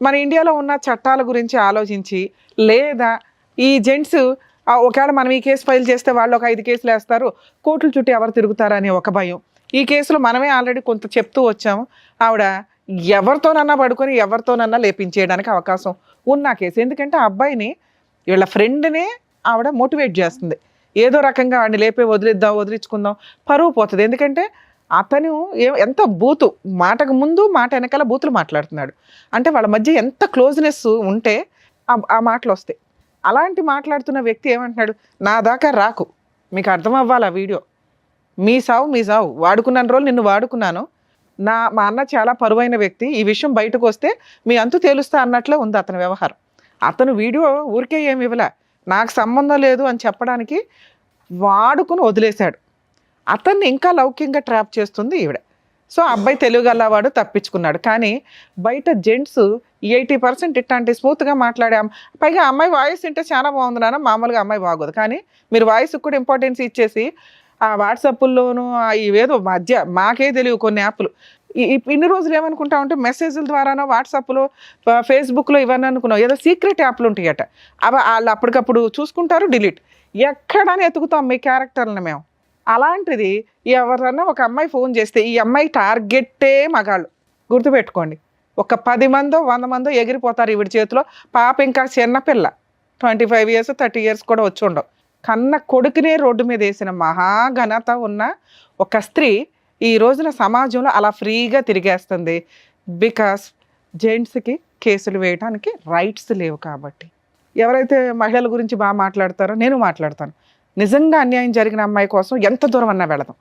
మన ఇండియాలో ఉన్న చట్టాల గురించి ఆలోచించి, లేదా ఈ జెంట్స్ ఒకవేళ మనం ఈ కేసు ఫైల్ చేస్తే వాళ్ళు ఒక 5 కేసులు వేస్తారు, కోర్టుల చుట్టూ ఎవరు తిరుగుతారని ఒక భయం. ఈ కేసులో మనమే ఆల్రెడీ కొంత చెప్తూ వచ్చాము. ఆవిడ ఎవరితోనన్నా పడుకొని ఎవరితోనన్నా లేపించేయడానికి అవకాశం ఉన్న కేసు. ఎందుకంటే ఆ అబ్బాయిని వీళ్ళ ఫ్రెండ్నే ఆవిడ మోటివేట్ చేస్తుంది, ఏదో రకంగా వాడిని లేపే వదిలించుకుందాం, పరువు పోతుంది. ఎందుకంటే అతను ఎంత బూతు, మాటకు ముందు మాట వెనకాల బూతులు మాట్లాడుతున్నాడు. అంటే వాళ్ళ మధ్య ఎంత క్లోజ్నెస్ ఉంటే ఆ మాటలు వస్తాయి. అలాంటి మాట్లాడుతున్న వ్యక్తి ఏమంటున్నాడు, నా దాకా రాకు, మీకు అర్థం అవ్వాలి ఆ వీడియో, మీ సావు వాడుకున్నాను రోజులు నిన్ను వాడుకున్నాను, మా అన్న చాలా పరువైన వ్యక్తి, ఈ విషయం బయటకు వస్తే మీ అంతు తేలుస్తా అన్నట్లే ఉంది అతని వ్యవహారం. అతను వీడియో ఊరికే ఏమి ఇవ్వలే, నాకు సంబంధం లేదు అని చెప్పడానికి వాడుకుని వదిలేశాడు. అతన్ని ఇంకా లౌక్యంగా ట్రాప్ చేస్తుంది ఈవిడ. సో అబ్బాయి తెలుగుగలవాడు, తప్పించుకున్నాడు. కానీ బయట జెంట్స్ 80% ఇట్లాంటి స్మూత్గా మాట్లాడాం. పైగా అమ్మాయి వాయిస్ వింటే చాలా బాగుంది నాన్న, మామూలుగా అమ్మాయి బాగోదు. కానీ మీరు వాయిస్కి కూడా ఇంపార్టెన్స్ ఇచ్చేసి ఆ వాట్సాప్ల్లోనూ ఇవేదో మధ్య మాకే తెలియవు కొన్ని యాప్లు. ఇన్ని రోజులు ఏమనుకుంటా ఉంటే మెసేజ్ల ద్వారానో వాట్సాప్లో ఫేస్బుక్లో ఇవన్నీ అనుకున్నాం, ఏదో సీక్రెట్ యాప్లు ఉంటాయట, అవి వాళ్ళు అప్పటికప్పుడు చూసుకుంటారు, డిలీట్. ఎక్కడని ఎతుకుతాం మీ క్యారెక్టర్ని మేము. అలాంటిది ఎవరన్నా ఒక అమ్మాయి ఫోన్ చేస్తే ఈ అమ్మాయి టార్గెట్టే మగాళ్ళు, గుర్తుపెట్టుకోండి. ఒక 10 మందో 100 మందో ఎగిరిపోతారు ఈవిడ చేతిలో. పాప ఇంకా చిన్నపిల్ల, 25 years 30 years కూడా వచ్చి ఉండవు. కన్న కొడుకునే రోడ్డు మీద వేసిన మహాఘనత ఉన్న ఒక స్త్రీ ఈ రోజున సమాజంలో అలా ఫ్రీగా తిరిగేస్తుంది. బికాస్ జెంట్స్కి కేసులు వేయడానికి రైట్స్ లేవు కాబట్టి. ఎవరైతే మహిళల గురించి బాగా మాట్లాడతారో నేను మాట్లాడతాను. నిజంగా అన్యాయం జరిగిన అమ్మాయి కోసం ఎంత దూరం అన్నా వెళదాం.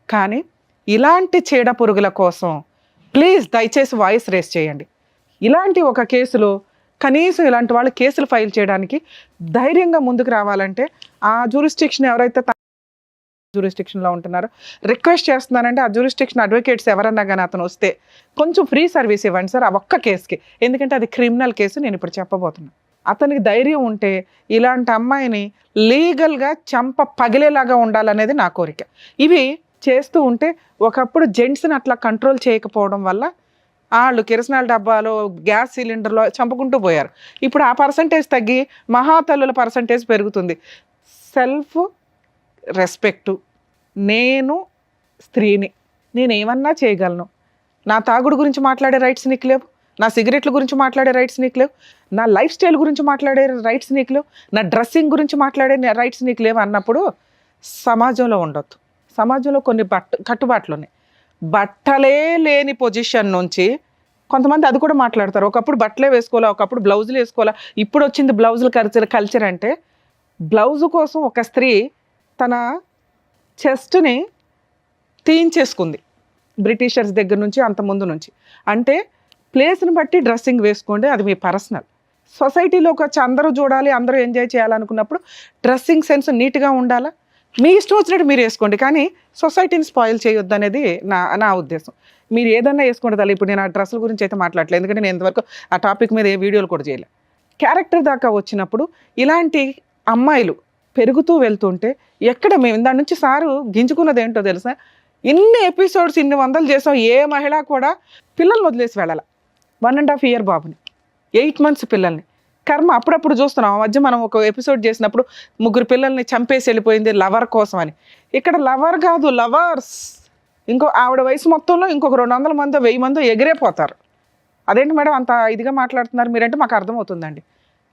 కానీ ఇలాంటి చీడ పురుగుల కోసం ప్లీజ్ దయచేసి వాయిస్ రేస్ చేయండి. ఇలాంటి ఒక కేసులో కనీసం ఇలాంటి వాళ్ళు కేసులు ఫైల్ చేయడానికి ధైర్యంగా ముందుకు రావాలంటే ఆ జ్యూరిస్డిక్షన్ ఎవరైతే జ్యూరిస్డిక్షన్లో ఉంటున్నారో రిక్వెస్ట్ చేస్తున్నానంటే ఆ జ్యూరిస్డిక్షన్ అడ్వకేట్స్ ఎవరన్నా కానీ అతను వస్తే కొంచెం ఫ్రీ సర్వీస్ ఇవ్వండి సార్ ఆ ఒక్క కేసుకి. ఎందుకంటే అది క్రిమినల్ కేసు, నేను ఇప్పుడు చెప్పబోతున్నాను. అతనికి ధైర్యం ఉంటే ఇలాంటి అమ్మాయిని లీగల్గా చంప పగిలేలాగా ఉండాలనేది నా కోరిక. ఇవి చేస్తూ ఉంటే ఒకప్పుడు జెంట్స్ని అట్లా కంట్రోల్ చేయకపోవడం వల్ల వాళ్ళు కిరసనాల డబ్బాలో గ్యాస్ సిలిండర్లో చంపుకుంటూ పోయారు. ఇప్పుడు ఆ పర్సంటేజ్ తగ్గి మహాతల్లుల పర్సంటేజ్ పెరుగుతుంది. సెల్ఫ్ రెస్పెక్టు, నేను స్త్రీని, నేనేమన్నా చేయగలను, నా తాగుడు గురించి మాట్లాడే రైట్స్ నీకు లేవు, నా సిగరెట్ల గురించి మాట్లాడే రైట్స్ నీకు లేవు, నా లైఫ్ స్టైల్ గురించి మాట్లాడే రైట్స్ నీకు లేవు, నా డ్రెస్సింగ్ గురించి మాట్లాడే రైట్స్ నీకు లేవు అన్నప్పుడు సమాజంలో ఉండొద్దు. సమాజంలో కొన్ని కట్టుబాట్లు ఉన్నాయి. బట్టలే లేని పొజిషన్ నుంచి కొంతమంది అది కూడా మాట్లాడతారు. ఒకప్పుడు బట్టలే వేసుకోవాలా, ఒకప్పుడు బ్లౌజులు వేసుకోవాలా, ఇప్పుడు వచ్చింది బ్లౌజులు కల్చర్ అంటే బ్లౌజు కోసం ఒక స్త్రీ తన చెస్ట్ని తీయించేసుకుంది. బ్రిటిషర్స్ దగ్గర నుంచి అంత ముందు నుంచి. అంటే ప్లేస్ని బట్టి డ్రెస్సింగ్ వేసుకోండి, అది మీ పర్సనల్. సొసైటీలోకి వచ్చి అందరూ చూడాలి, అందరూ ఎంజాయ్ చేయాలనుకున్నప్పుడు డ్రెస్సింగ్ సెన్స్ నీట్గా ఉండాలా. మీ ఇష్టం వచ్చినట్టు మీరు వేసుకోండి, కానీ సొసైటీని స్పాయిల్ చేయొద్దు అనేది నా ఉద్దేశం. మీరు ఏదన్నా వేసుకోండి తల్లి. ఇప్పుడు నేను ఆ డ్రెస్సుల గురించి అయితే మాట్లాడలేదు, ఎందుకంటే నేను ఇంతవరకు ఆ టాపిక్ మీద ఏ వీడియోలు కూడా చేయలేదు. క్యారెక్టర్ దాకా వచ్చినప్పుడు ఇలాంటి అమ్మాయిలు పెరుగుతూ వెళ్తుంటే ఎక్కడ మేము దాని నుంచి సారు గింజుకున్నది ఏంటో తెలుసా, ఇన్ని ఎపిసోడ్స్ ఇన్ని వందలు చేసాం, ఏ మహిళ కూడా పిల్లల్ని వదిలేసి వెళ్ళాలి. 1.5 year బాబుని, 8 months పిల్లల్ని. కర్మ అప్పుడప్పుడు చూస్తున్నాం. ఆ మధ్య మనం ఒక ఎపిసోడ్ చేసినప్పుడు 3 పిల్లల్ని చంపేసి వెళ్ళిపోయింది లవర్ కోసం అని. ఇక్కడ లవర్ కాదు, లవర్స్. ఇంకో ఆవిడ వయసు మొత్తంలో ఇంకొక 200 మందో 1000 మందో ఎగిరేపోతారు. అదేంటి మేడం అంత ఇదిగా మాట్లాడుతున్నారు మీరంటే మాకు అర్థమవుతుందండి.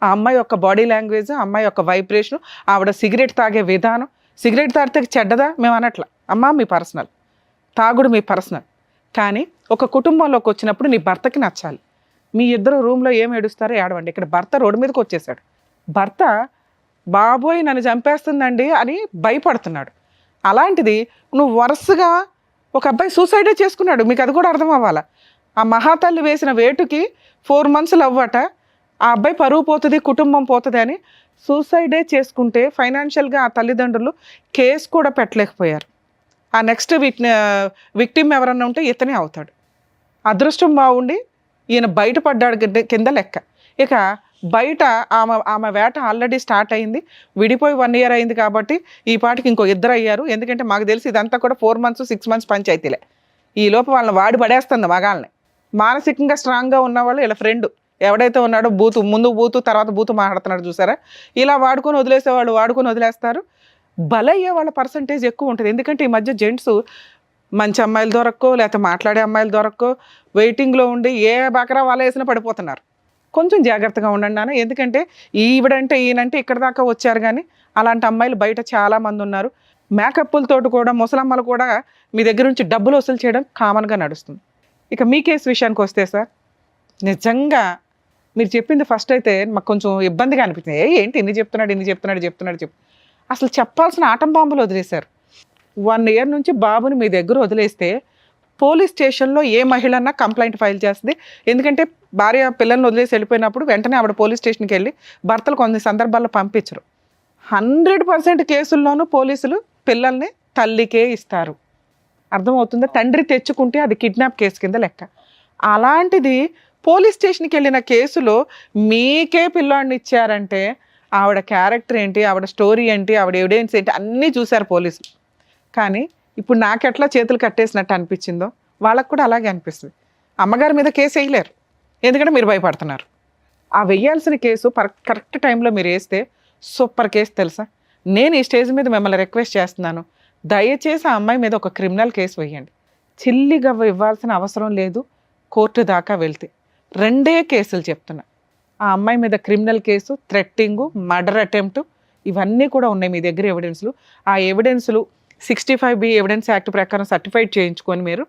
ఆ అమ్మాయి యొక్క బాడీ లాంగ్వేజ్, ఆ అమ్మాయి యొక్క వైబ్రేషన్, ఆవిడ సిగరెట్ తాగే విధానం. సిగరెట్ తాగితే చెడ్డదా మేము అనట్లా, అమ్మా మీ పర్సనల్, తాగుడు మీ పర్సనల్. కానీ ఒక కుటుంబంలోకి వచ్చినప్పుడు నీ భర్తకి నచ్చాలి. మీ ఇద్దరు రూమ్లో ఏం ఏడుస్తారో ఏడవండి. ఇక్కడ భర్త రోడ్డు మీదకి వచ్చేసాడు. భర్త బాబోయ్ నన్ను చంపేస్తుందండి అని భయపడుతున్నాడు. అలాంటిది నువ్వు వరుసగా ఒక అబ్బాయి సూసైడే చేసుకున్నాడు, మీకు అది కూడా అర్థం అవ్వాలా. ఆ మహాతల్లి వేసిన వేటుకి 4 months అవ్వట, ఆ అబ్బాయి పరువు పోతుంది, కుటుంబం పోతుంది అని సూసైడే చేసుకుంటే ఫైనాన్షియల్గా ఆ తల్లిదండ్రులు కేసు కూడా పెట్టలేకపోయారు. ఆ నెక్స్ట్ విక్టిమ్ ఎవరన్నా ఉంటే ఇతనే అవుతాడు. అదృష్టం బాగుండి ఈయన బయటపడ్డాడు కింద లెక్క. ఇక బయట ఆమె వేట ఆల్రెడీ స్టార్ట్ అయింది. విడిపోయి 1 year అయింది కాబట్టి ఈ పాటికి ఇంకో 2 అయ్యారు. ఎందుకంటే మాకు తెలిసి ఇదంతా కూడా 4 months 6 months పంచాయతీలే. ఈ లోపు వాళ్ళని వాడి పడేస్తుంది మగాళ్ళని. మానసికంగా స్ట్రాంగ్గా ఉన్నవాళ్ళు ఇలా ఫ్రెండ్ ఎవడైతే ఉన్నాడో ముందు బూతు తర్వాత బూతు మాట్లాడుతున్నాడు చూసారా, ఇలా వాడుకొని వదిలేసేవాళ్ళు వాడుకొని వదిలేస్తారు. బలయ్యే వాళ్ళ పర్సంటేజ్ ఎక్కువ ఉంటుంది. ఎందుకంటే ఈ మధ్య జెంట్స్ మంచి అమ్మాయిలు దొరక్కో, లేకపోతే మాట్లాడే అమ్మాయిలు దొరక్కో, వెయిటింగ్లో ఉండి ఏ బకరా వాళ్ళ వేసినా పడిపోతున్నారు. కొంచెం జాగ్రత్తగా ఉండండి నాన్న. ఎందుకంటే ఈవిడంటే ఈయనంటే ఇక్కడ దాకా వచ్చారు, కానీ అలాంటి అమ్మాయిలు బయట చాలామంది ఉన్నారు. మేకప్పులతోటి కూడా ముసలమ్మలు కూడా మీ దగ్గర నుంచి డబ్బులు వసూలు చేయడం కామన్గా నడుస్తుంది. ఇక మీ కేసు విషయానికి వస్తే సార్, నిజంగా మీరు చెప్పింది ఫస్ట్ అయితే మాకు కొంచెం ఇబ్బందిగా అనిపించింది. ఏంటి ఇన్ని చెప్తున్నాడు అసలు చెప్పాల్సిన ఆటం బాంబులు వదిలేశారు. 1 year నుంచి బాబుని మీ దగ్గర వదిలేస్తే పోలీస్ స్టేషన్లో ఏ మహిళన్నా కంప్లైంట్ ఫైల్ చేస్తుంది. ఎందుకంటే భార్య పిల్లల్ని వదిలేసి వెళ్ళిపోయినప్పుడు వెంటనే ఆవిడ పోలీస్ స్టేషన్కి వెళ్ళి భర్తలు కొన్ని సందర్భాల్లో పంపించరు. 100% కేసుల్లోనూ పోలీసులు పిల్లల్ని తల్లికే ఇస్తారు. అర్థమవుతుందా? తండ్రి తెచ్చుకుంటే అది కిడ్నాప్ కేసు కింద లెక్క. అలాంటిది పోలీస్ స్టేషన్కి వెళ్ళిన కేసులో మీకే పిల్లాడిని ఇచ్చారంటే ఆవిడ క్యారెక్టర్ ఏంటి, ఆవిడ స్టోరీ ఏంటి, ఆవిడ ఎవిడెన్స్ ఏంటి అన్నీ చూశారు పోలీసులు. కానీ ఇప్పుడు నాకెట్లా చేతులు కట్టేసినట్టు అనిపించిందో వాళ్ళకు కూడా అలాగే అనిపిస్తుంది. అమ్మగారి మీద కేసు వేయలేరు, ఎందుకంటే మీరు భయపడుతున్నారు. ఆ వెయ్యాల్సిన కేసు కరెక్ట్ టైంలో మీరు వేస్తే సూపర్ కేసు తెలుసా. నేను ఈ స్టేజ్ మీద మిమ్మల్ని రిక్వెస్ట్ చేస్తున్నాను, దయచేసి ఆ అమ్మాయి మీద ఒక క్రిమినల్ కేసు వేయండి. చిల్లిగా ఇవ్వాల్సిన అవసరం లేదు. కోర్టు దాకా వెళ్తే 2 కేసులు చెప్తున్నా. ఆ అమ్మాయి మీద క్రిమినల్ కేసు, థ్రెట్టింగు, మర్డర్ అటెంప్ట్, ఇవన్నీ కూడా ఉన్నాయి మీ దగ్గర ఎవిడెన్స్లు. ఆ ఎవిడెన్స్లు 65B ఎవిడెన్స్ యాక్ట్ ప్రకారం సర్టిఫైడ్ చేయించుకొని మీరు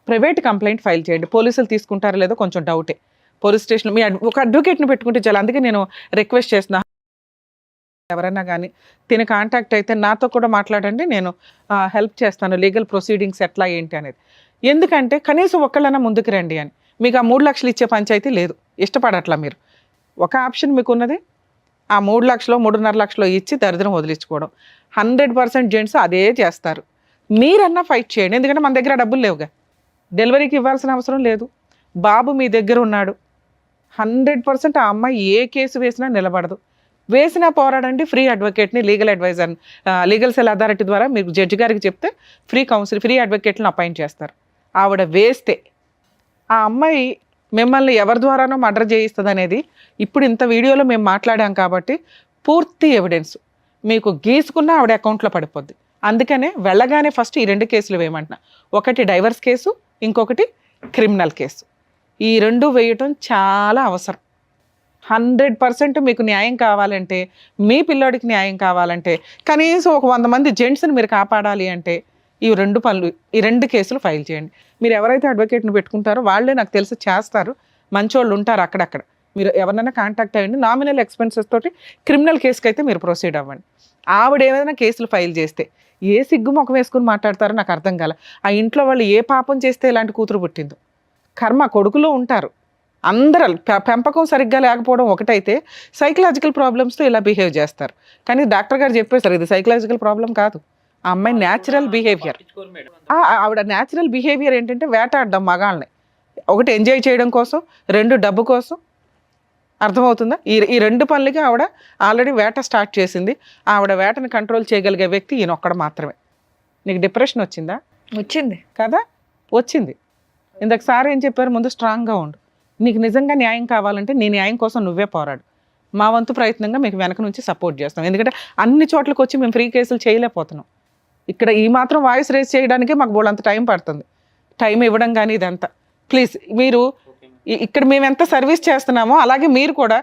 ప్రైవేట్ కంప్లైంట్ ఫైల్ చేయండి. పోలీసులు తీసుకుంటారో లేదో కొంచెం డౌటే. పోలీస్ స్టేషన్లో మీ ఒక అడ్వకేట్ని పెట్టుకుంటే చాలా. అందుకే నేను రిక్వెస్ట్ చేస్తున్నా, ఎవరైనా కానీ తిని కాంటాక్ట్ అయితే నాతో కూడా మాట్లాడండి, నేను హెల్ప్ చేస్తాను లీగల్ ప్రొసీడింగ్స్ ఎట్లా ఏంటి అనేది. ఎందుకంటే కనీసం ఒక్కళ్ళైనా ముందుకు రండి అని. మీకు ఆ 3 లక్షలు ఇచ్చే పంచాయతీ లేదు, ఇష్టపడట్లా మీరు. ఒక ఆప్షన్ మీకు ఉన్నది, ఆ 3 లక్షలు 3.5 లక్షలు ఇచ్చి దరిద్రం వదిలించుకోవడం. 100% జెంట్స్ అదే చేస్తారు. మీరన్నా ఫైట్ చేయండి, ఎందుకంటే మన దగ్గర డబ్బులు లేవుగా, డెలివరీకి ఇవ్వాల్సిన అవసరం లేదు. బాబు మీ దగ్గర ఉన్నాడు. 100% ఆ అమ్మాయి ఏ కేసు వేసినా నిలబడదు. వేసినా పోరాడండి. ఫ్రీ అడ్వకేట్ని, లీగల్ అడ్వైజర్ని, లీగల్ సెల్ అథారిటీ ద్వారా మీరు జడ్జి గారికి చెప్తే ఫ్రీ అడ్వకేట్ని అపాయింట్ చేస్తారు. ఆవిడ వేస్తే ఆ అమ్మాయి మిమ్మల్ని ఎవరి ద్వారానో మర్డర్ చేయిస్తుంది అనేది ఇప్పుడు ఇంత వీడియోలో మేము మాట్లాడాం కాబట్టి పూర్తి ఎవిడెన్స్ మీకు గీసుకున్న ఆవిడ అకౌంట్లో పడిపోద్ది. అందుకనే వెళ్ళగానే ఫస్ట్ ఈ 2 కేసులు వేయమంటున్నా. ఒకటి డైవర్స్ కేసు, ఇంకొకటి క్రిమినల్ కేసు. ఈ 2 వేయటం చాలా అవసరం. 100% మీకు న్యాయం కావాలంటే, మీ పిల్లోడికి న్యాయం కావాలంటే, కనీసం ఒక 100 మంది జెంట్స్ని మీరు కాపాడాలి అంటే ఈ 2 కేసులు ఫైల్ చేయండి. మీరు ఎవరైతే అడ్వకేట్ని పెట్టుకుంటారో వాళ్ళే నాకు తెలిసి చేస్తారు, మంచోళ్ళు ఉంటారు అక్కడక్కడ. మీరు ఎవరినైనా కాంటాక్ట్ అయ్యండి. నామినల్ ఎక్స్పెన్సెస్ తోటి క్రిమినల్ కేసుకి అయితే మీరు ప్రొసీడ్ అవ్వండి. ఆవిడ ఏమైనా కేసులు ఫైల్ చేస్తే ఏ సిగ్గు ముఖం వేసుకుని మాట్లాడతారో నాకు అర్థం కాల. ఆ ఇంట్లో వాళ్ళు ఏ పాపం చేస్తే ఇలాంటి కూతురు పుట్టిందో. కర్మ, కొడుకులు ఉంటారు అందరూ. పెంపకం సరిగ్గా లేకపోవడం ఒకటైతే సైకలాజికల్ ప్రాబ్లమ్స్తో ఇలా బిహేవ్ చేస్తారు. కానీ డాక్టర్ గారు చెప్పేశారు ఇది సైకలాజికల్ ప్రాబ్లం కాదు, ఆ అమ్మాయి న్యాచురల్ బిహేవియర్. ఆవిడ న్యాచురల్ బిహేవియర్ ఏంటంటే వేటాడడం మగాళ్ళని. ఒకటి ఎంజాయ్ చేయడం కోసం, రెండు డబ్బు కోసం. అర్థమవుతుందా? ఈ రెండు పనులకి ఆవిడ ఆల్రెడీ వేట స్టార్ట్ చేసింది. ఆవిడ వేటని కంట్రోల్ చేయగలిగే వ్యక్తి ఈయన ఒక్కడు మాత్రమే. నీకు డిప్రెషన్ వచ్చిందా? వచ్చింది కదా, వచ్చింది. ఇందాక సార్ ఏం చెప్పారు, ముందు స్ట్రాంగ్గా ఉండు. నీకు నిజంగా న్యాయం కావాలంటే నీ న్యాయం కోసం నువ్వే పోరాడు. మా వంతు ప్రయత్నంగా మీకు వెనక నుంచి సపోర్ట్ చేస్తాం. ఎందుకంటే అన్ని చోట్లకి వచ్చి మేము ఫ్రీ కేసులు చేయలేకపోతున్నాం. ఇక్కడ ఈ మాత్రం వాయిస్ రేస్ చేయడానికే మాకు బోళ్ళంత టైం పడుతుంది. టైం ఇవ్వడం కానీ ఇదంతా. ప్లీజ్ మీరు ఇక్కడ మేము ఎంత సర్వీస్ చేస్తున్నామో అలాగే మీరు కూడా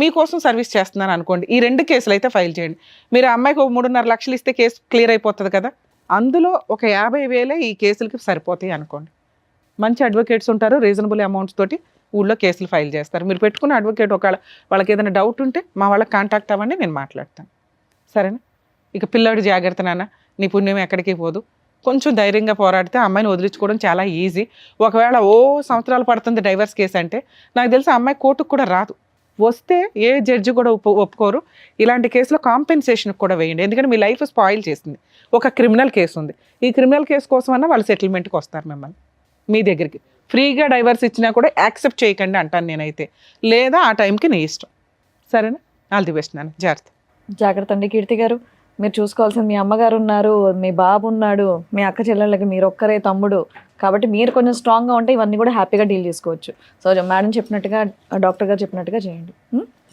మీకోసం సర్వీస్ చేస్తున్నారు అనుకోండి. ఈ 2 కేసులు అయితే ఫైల్ చేయండి. మీరు ఆ అమ్మాయికి 3.5 లక్షలు ఇస్తే కేసు క్లియర్ అయిపోతుంది కదా. అందులో ఒక 50,000 ఈ కేసులకి సరిపోతాయి అనుకోండి. మంచి అడ్వకేట్స్ ఉంటారు, రీజనబుల్ అమౌంట్స్ తోటి ఊళ్ళో కేసులు ఫైల్ చేస్తారు. మీరు పెట్టుకున్న అడ్వకేట్ ఒకవేళ వాళ్ళకి ఏదైనా డౌట్ ఉంటే మా వాళ్ళకి కాంటాక్ట్ అవ్వండి, నేను మాట్లాడతాను. సరేనా? ఇక పిల్లాడు జాగ్రత్త నాన్న, నీ పుణ్యం ఎక్కడికి పోదు. కొంచెం ధైర్యంగా పోరాడితే అమ్మాయిని వదిలించుకోవడం చాలా ఈజీ. ఒకవేళ సంవత్సరాలు పడుతుంది డైవర్స్ కేసు అంటే నాకు తెలిసి ఆ అమ్మాయి కోర్టుకు కూడా రాదు. వస్తే ఏ జడ్జి కూడా ఒప్పుకోరు. ఇలాంటి కేసులో కాంపెన్సేషన్కి కూడా వేయండి. ఎందుకంటే మీ లైఫ్ స్పాయిల్ చేసింది. ఒక క్రిమినల్ కేసు ఉంది. ఈ క్రిమినల్ కేసు కోసమన్నా వాళ్ళు సెటిల్మెంట్కి వస్తారు మిమ్మల్ని మీ దగ్గరికి. ఫ్రీగా డైవర్స్ ఇచ్చినా కూడా యాక్సెప్ట్ చేయకండి అంటాను నేనైతే. లేదా ఆ టైంకి నీ ఇష్టం. సరేనా? ఆల్ ది బెస్ట్ నాన్న, జాగ్రత్త. జాగ్రత్త అండి. కీర్తి గారు, మీరు చూసుకోవాల్సింది మీ అమ్మగారు ఉన్నారు, మీ బాబు ఉన్నాడు, మీ అక్క చెల్లెళ్ళకి మీరు ఒక్కరే తమ్ముడు. కాబట్టి మీరు కొంచెం స్ట్రాంగ్గా ఉంటే ఇవన్నీ కూడా హ్యాపీగా డీల్ చేసుకోవచ్చు. సో మేడం చెప్పినట్టుగా, డాక్టర్ గారు చెప్పినట్టుగా చేయండి.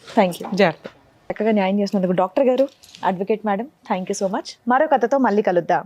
Thank you. జాగ్రత్త. చక్కగా న్యాయం చేసినందుకు డాక్టర్ గారు, advocate madam, thank you so much. మరో కథతో మళ్ళీ కలుద్దాం.